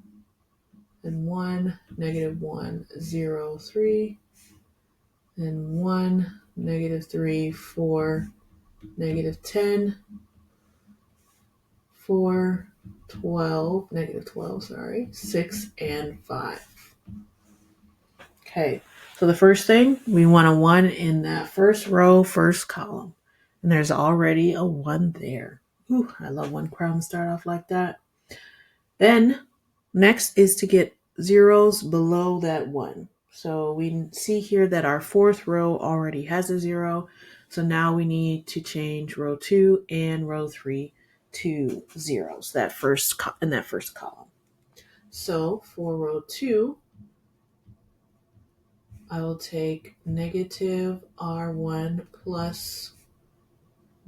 and 1, -1, 0, 3, and 1, -3, 4, -10, 4, 12, -12, sorry, 6, and 5. Okay, so the first thing, we want a 1 in that first row, first column. And there's already a 1 there. Ooh, I love when columns start off like that. Then, next is to get zeros below that 1. So we see here that our fourth row already has a 0. So now we need to change row 2 and row 3 to zeros in that first column. So for row 2, I will take -R1 plus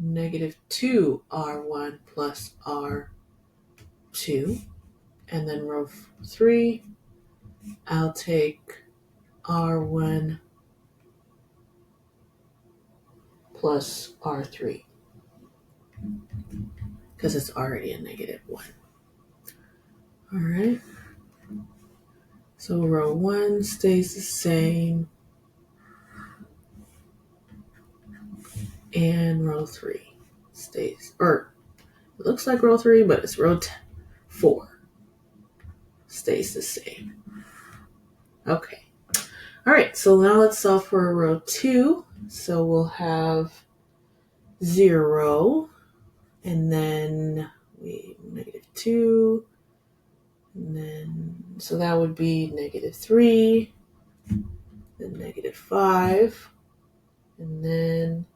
-2R1 plus R2. And then row 3, I'll take R1 plus R3 because it's already a -1. All right. So row 1 stays the same. And row 3 stays, or it looks like row 3, but it's row 4 stays the same. Okay. All right, so now let's solve for row 2. So we'll have 0, and then -2, and then, so that would be -3, then -5, and then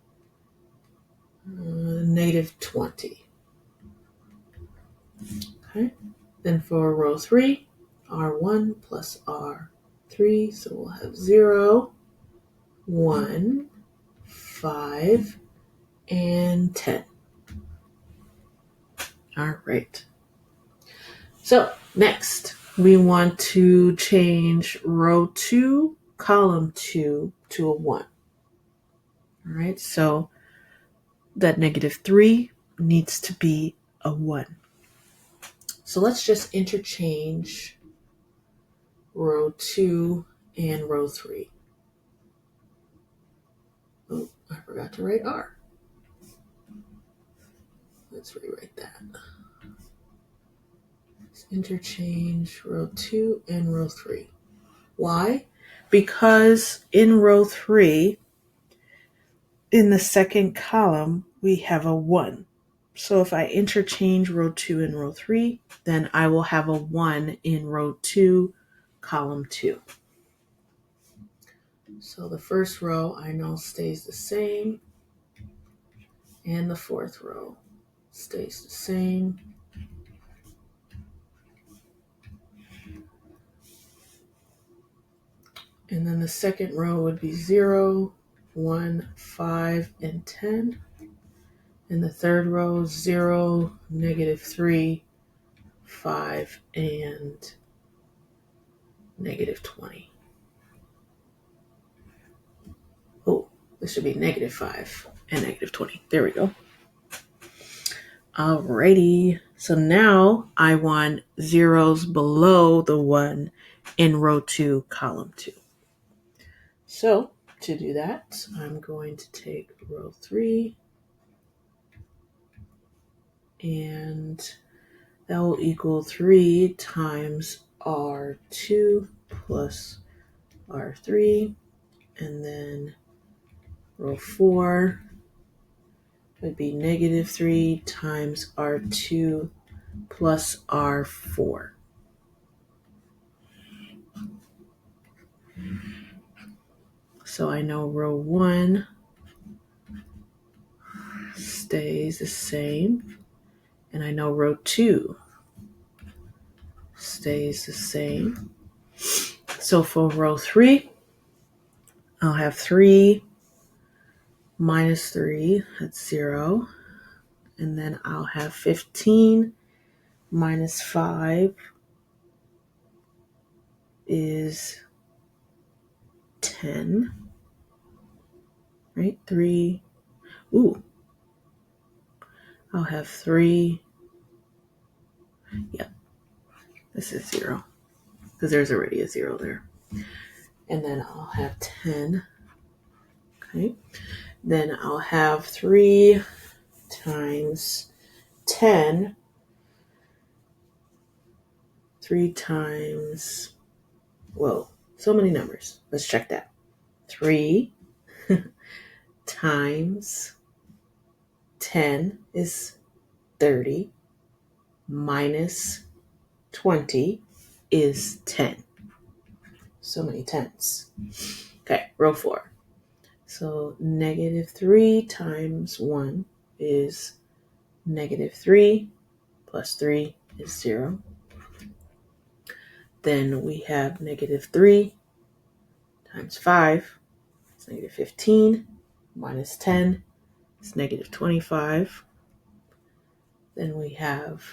-20. Okay, then for row 3, R1 plus R3, so we'll have 0, 1, 5, and 10. All right. So next, we want to change row 2, column 2 to a 1. All right, so that -3 needs to be a 1. So let's just interchange row 2 and row 3. Oh, I forgot to write R. Let's rewrite that. Let's interchange row 2 and row 3. Why? Because in row 3, in the second column, we have a 1. So if I interchange row 2 and row 3, then I will have a 1 in row 2, column 2. So the first row I know stays the same, and the fourth row stays the same. And then the second row would be 0, 1, 5, and 10. And the third row, 0, -3, 5, and -20. Oh, this should be -5 and -20. There we go. Alrighty. So now I want zeros below the 1 in row 2, column 2. So to do that, I'm going to take row 3, and that will equal 3 times R2 plus R3, and then row 4 would be -3 times R2 plus R4. So I know row 1 stays the same, and I know row 2 stays the same. So for row 3, I'll have 3 minus 3, that's 0. And then I'll have 15 minus 5 is 10, right? 3. Ooh, I'll have 3. Yep, this is 0 because there's already a 0 there. And then I'll have 10. Okay. Then I'll have 3 times 10. 3 times, whoa, so many numbers. Let's check that. 3 times 10 is 30 minus 20 is 10. So many tens. Okay, row 4. So negative 3 times 1 is negative 3 plus 3 is 0. Then we have negative 3 times 5 is negative 15 minus 10 is negative 25. Then we have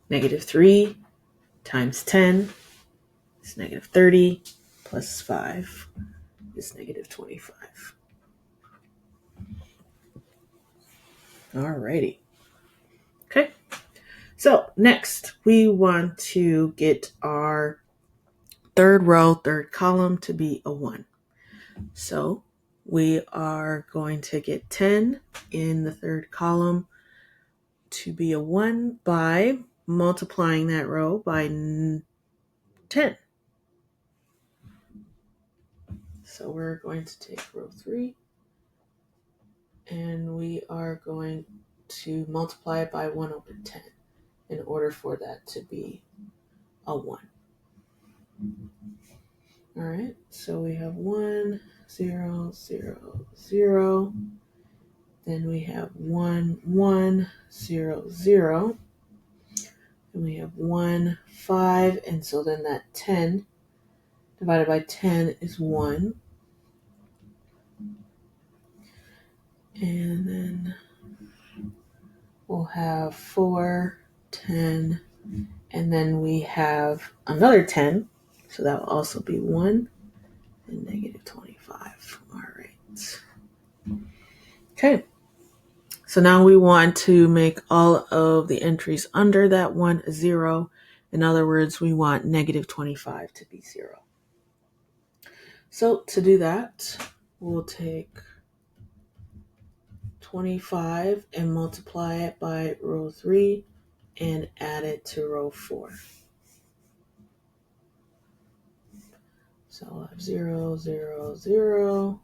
negative 3 times 10 is negative 30 plus 5 is negative 25. Alrighty. Okay. So next we want to get our third row, third column to be a 1. So we are going to get 10 in the third column to be a 1 by multiplying that row by 10. So we're going to take row 3 and we are going to multiply it by 1 over 10 in order for that to be a 1. All right, so we have 1, 0, 0, 0. Then we have 1, 1, 0, 0. And we have 1, 5. And so then that 10 divided by 10 is 1. And then we'll have 4, 10. And then we have another 10. So that will also be 1 and negative 25. All right. Okay. So now we want to make all of the entries under that 1 a 0. In other words, we want negative 25 to be 0. So to do that, we'll take 25 and multiply it by row 3 and add it to row 4. So I'll have 0, 0, 0,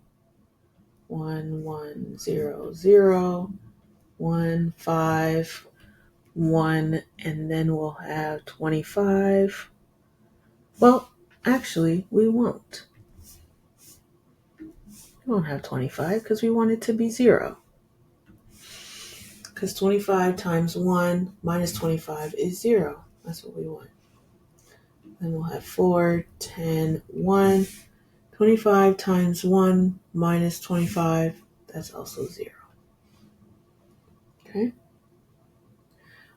1, 1, 0, 0, 1, 5, 1, and then we'll have 25. Well, actually, we won't. We won't have 25 because we want it to be 0. Because 25 times 1 minus 25 is 0. That's what we want. Then we'll have 4, 10, 1. 25 times 1 minus 25, that's also 0. Okay.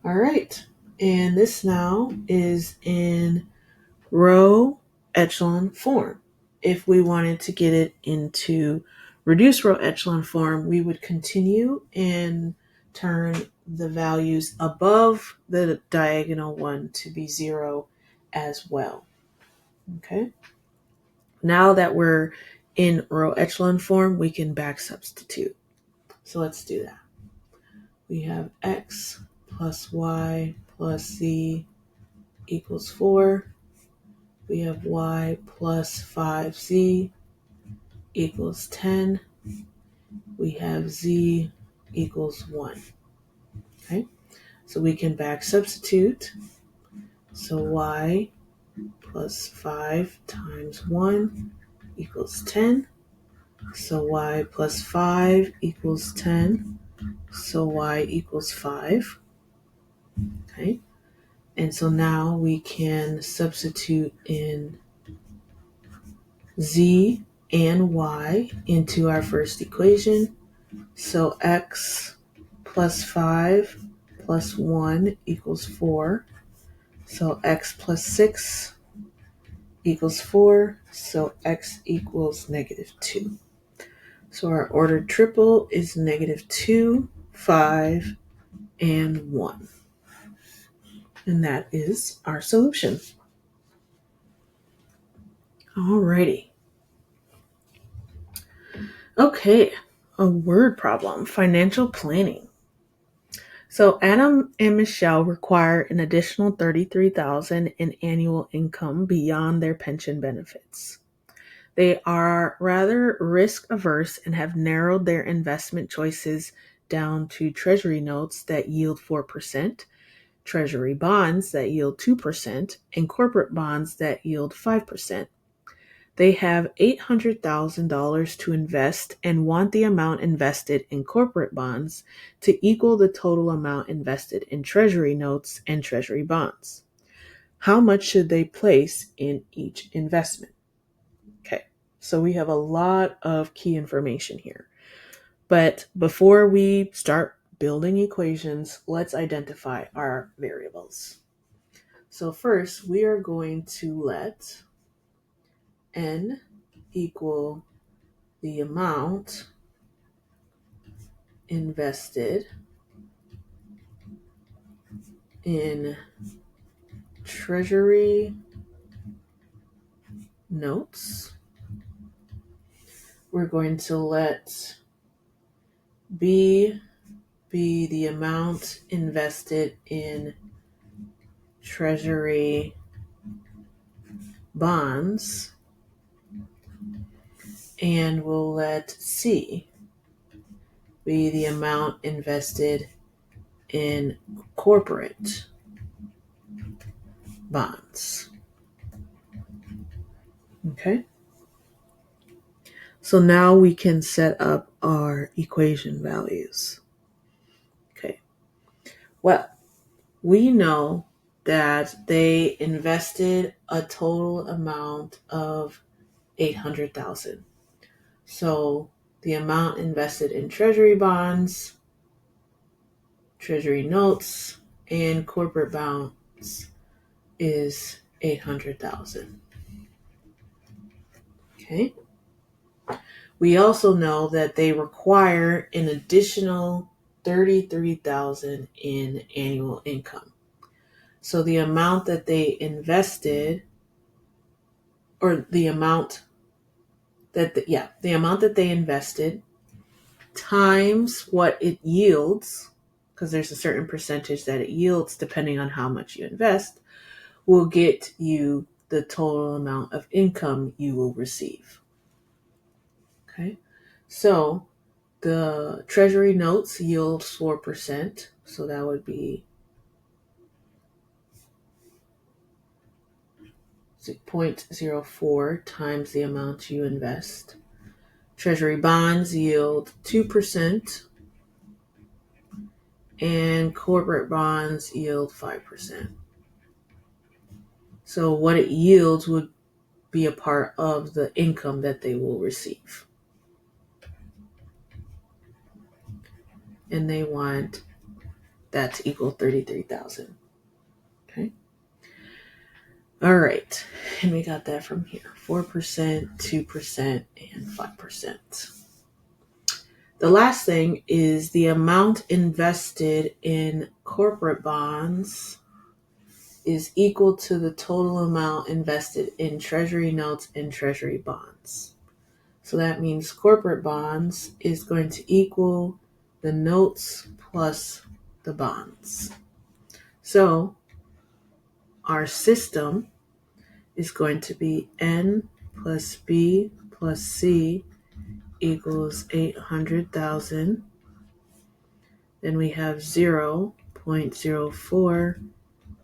All right. And this now is in row echelon form. If we wanted to get it into reduced row echelon form, we would continue and turn the values above the diagonal one to be 0 as well. Okay. Now that we're in row echelon form, we can back substitute. So let's do that. We have x plus y plus z equals 4. We have y plus 5z equals 10. We have z equals 1. Okay, so we can back substitute. So y plus 5 times 1 equals 10. So y plus 5 equals 10. So y equals 5. Okay, and so now we can substitute in z and y into our first equation. So x plus 5 plus 1 equals 4. So x plus 6 equals 4, so x equals -2. So our ordered triple is -2, 5, and 1. And that is our solution. Alrighty. Okay, a word problem, financial planning. So Adam and Michelle require an additional $33,000 in annual income beyond their pension benefits. They are rather risk averse and have narrowed their investment choices down to treasury notes that yield 4%, treasury bonds that yield 2%, and corporate bonds that yield 5%. They have $800,000 to invest and want the amount invested in corporate bonds to equal the total amount invested in treasury notes and treasury bonds. How much should they place in each investment? Okay, so we have a lot of key information here. But before we start building equations, let's identify our variables. So first, we are going to let n equal the amount invested in treasury notes. We're going to let B be the amount invested in treasury bonds, and we'll let C be the amount invested in corporate bonds. Okay? So now we can set up our equation values. Okay. Well, we know that they invested a total amount of $800,000. So the amount invested in treasury bonds, treasury notes, and corporate bonds is $800,000. Okay. We also know that they require an additional $33,000 in annual income. So the amount that they invested, or the amount that they invested times what it yields, because there's a certain percentage that it yields depending on how much you invest, will get you the total amount of income you will receive. Okay, so the treasury notes yield 4%, so that would be 0.04 times the amount you invest. Treasury bonds yield 2%, and corporate bonds yield 5%. So what it yields would be a part of the income that they will receive. And they want that to equal 33,000. Okay. All right. And we got that from here. 4%, 2%, and 5%. The last thing is the amount invested in corporate bonds is equal to the total amount invested in treasury notes and treasury bonds. So that means corporate bonds is going to equal the notes plus the bonds. So our system is going to be N plus B plus C equals 800,000. Then we have 0.04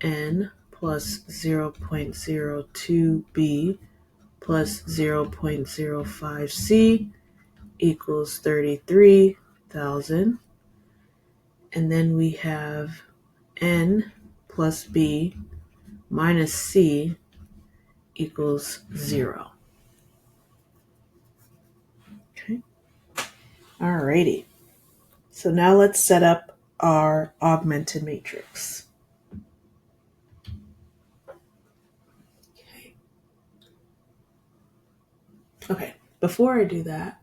N plus 0.02 B plus 0.05 C equals 33,000. And then we have N plus B minus C equals 0. Okay. Alrighty. So now let's set up our augmented matrix. Okay. Okay, before I do that,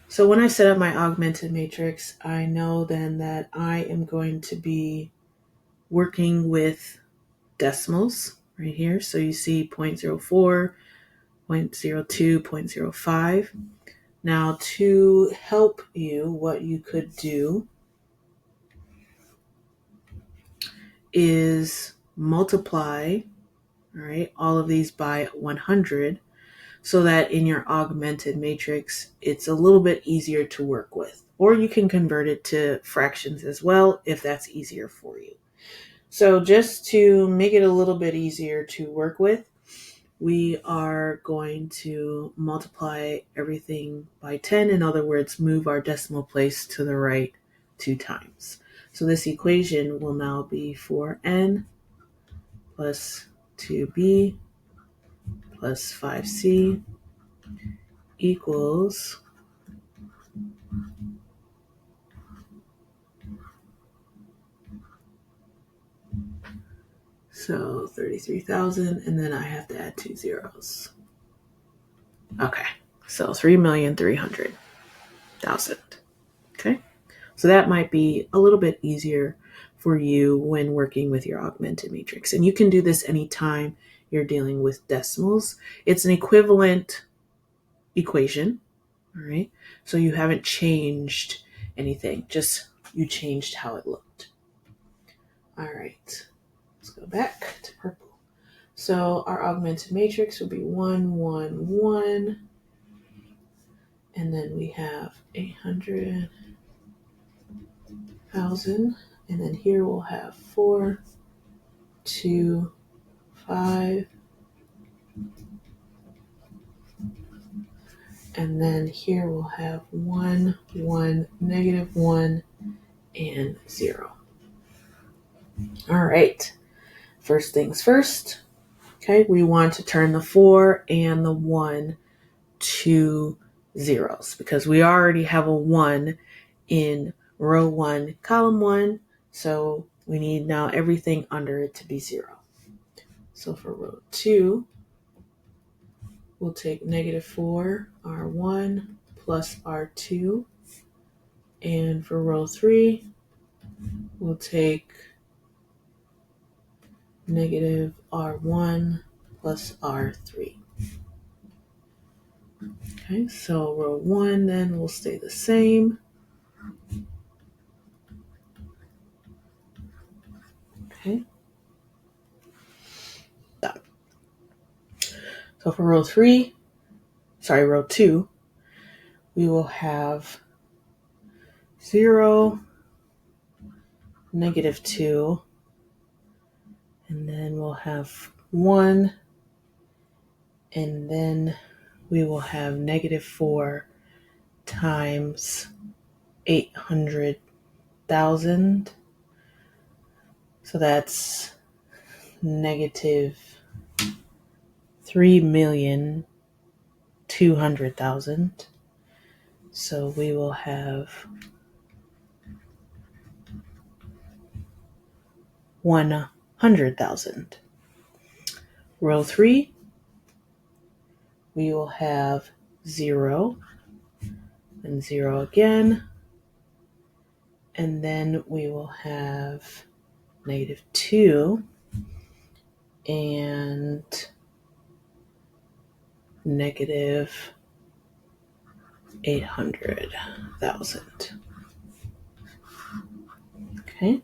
so when I set up my augmented matrix, I know then that I am going to be working with decimals right here. So you see 0.04, 0.02, 0.05. Now to help you, what you could do is multiply, all right, all of these by 100 so that in your augmented matrix, it's a little bit easier to work with. Or you can convert it to fractions as well if that's easier for you. So just to make it a little bit easier to work with, we are going to multiply everything by 10. In other words, move our decimal place to the right 2 times. So this equation will now be 4n plus 2b plus 5c equals so 33,000, and then I have to add 2 zeros. Okay, so 3,300,000. Okay, so that might be a little bit easier for you when working with your augmented matrix. And you can do this anytime you're dealing with decimals. It's an equivalent equation, all right? So you haven't changed anything, just you changed how it looked. All right, let's go back to purple. So our augmented matrix will be 1, 1, 1. And then we have 800,000. And then here we'll have 4, 2, 5. And then here we'll have 1, 1, -1, and 0. All right. First things first. Okay, we want to turn the 4 and the 1 to zeros because we already have a 1 in row 1, column 1. So we need now everything under it to be 0. So for row 2, we'll take -4 R1 plus R2. And for row 3, we'll take -R1 plus R3. Okay, so row 1 then will stay the same. Okay. So for row 2, we will have 0, -2, and then we'll have 1, and then we will have -4 times 800,000. So that's -3,200,000. So we will have 100,000. Row 3, we will have 0 and 0 again. And then we will have -2 and -800,000. Okay.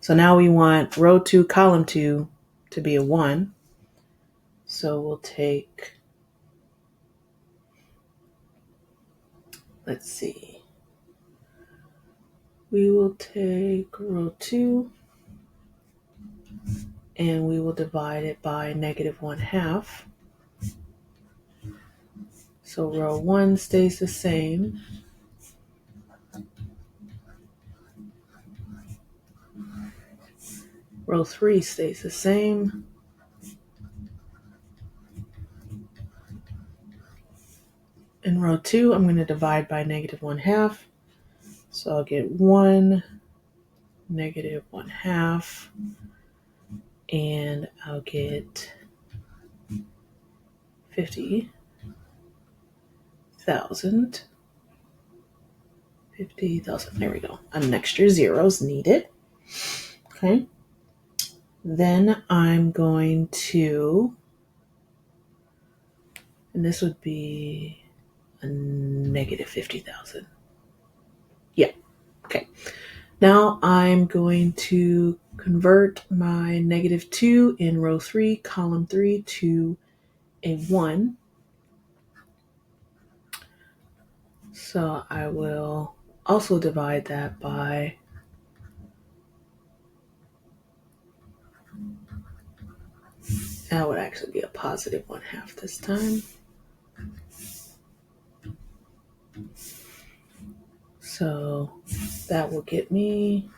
So now we want row 2, column 2 to be a 1. So we'll take, let's see. We will take row 2 and we will divide it by -1/2. So row 1 stays the same. Row 3 stays the same. In row 2, I'm going to divide by -1/2. So I'll get 1, -1/2, and I'll get 50,000. 50,000. There we go. An extra zero is needed. Okay. Then I'm going to, and this would be a negative 50,000. Yeah. Okay. Now I'm going to convert my negative 2 in row 3, column 3 to a 1. So I will also divide that by that would actually be a positive 1/2 this time. So that will get me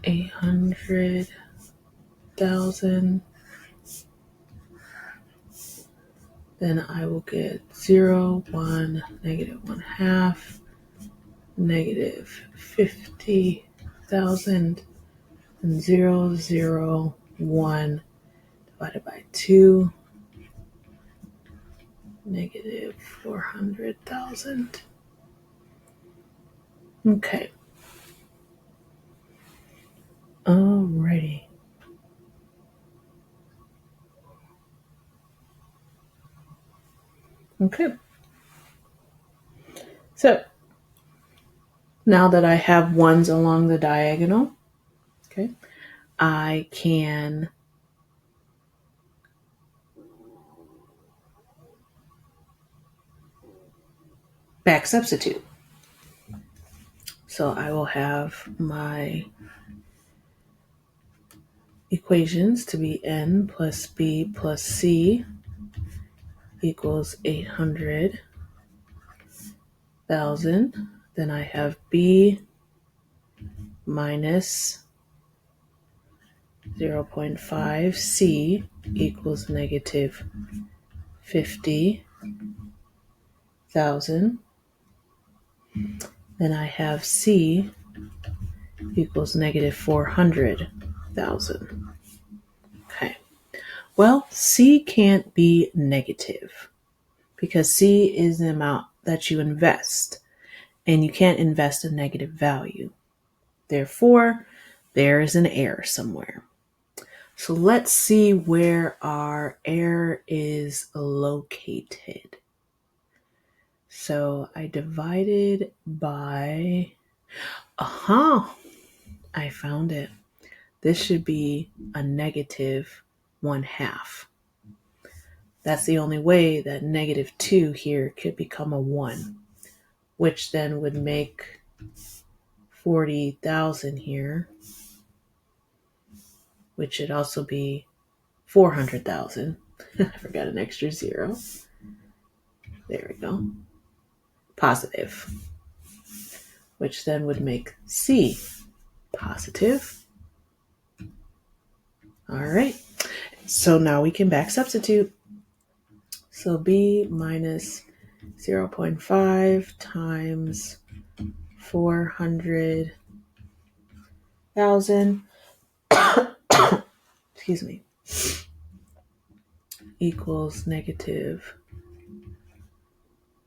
800,000. Then I will get 0, 1, negative 1/2, negative 50,000, and 0, 0, 1 divided by 2, negative 400,000. Okay. Alrighty. Okay. So now that I have ones along the diagonal, okay, I can back substitute. So I will have my equations to be n plus b plus c equals 800,000. Then I have b minus 0.5, c equals negative 50,000. Then I have c equals negative 400,000. Okay. Well, c can't be negative because c is the amount that you invest, and you can't invest a negative value. Therefore, there is an error somewhere. So let's see where our error is located. So I divided by, I found it. This should be a negative 1/2. That's the only way that negative 2 here could become a 1, which then would make 40,000 here, which should also be 400,000. I forgot an extra 0. There we go. Positive, which then would make C positive. All right. So now we can back substitute. So B minus 0.5 times 400,000 excuse me, equals negative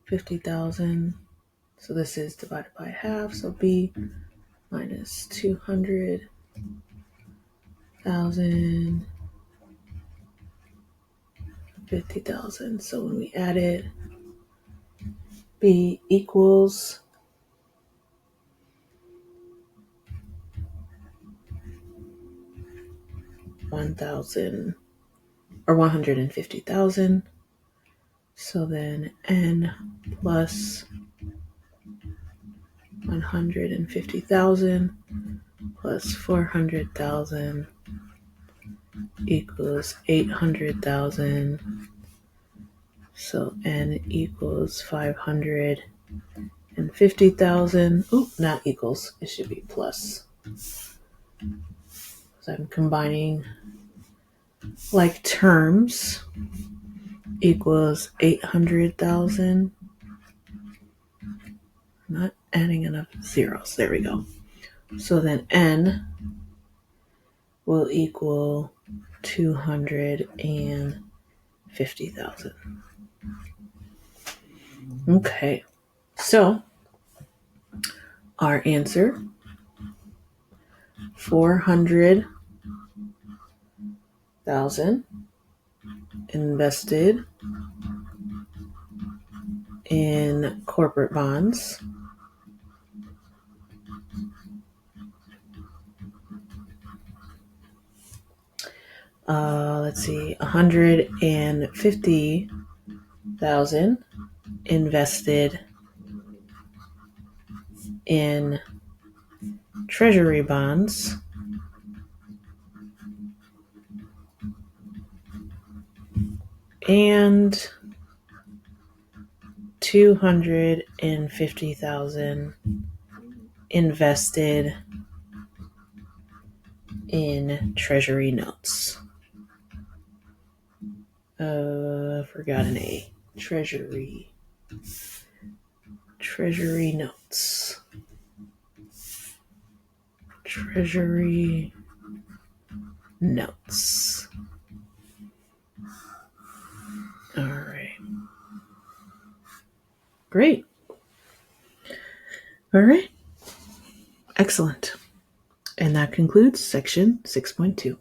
50,000. So this is divided by half. So B minus 200,000, 50,000. So when we add it, B equals 1,000 or 150,000. So then N plus 150,000 plus 400,000 equals 800,000. So N equals 550,000. Oop, not equals. It should be plus. So I'm combining like terms. Equals 800,000. Not adding enough zeros. There we go. So then N will equal 250,000. Okay, so our answer, 400,000 invested in corporate bonds, let's see, 150,000 invested in treasury bonds, and 250,000 invested in treasury notes. Forgot an A. Treasury notes. Treasury notes. All right. Great. All right. Excellent. And that concludes section 6.2.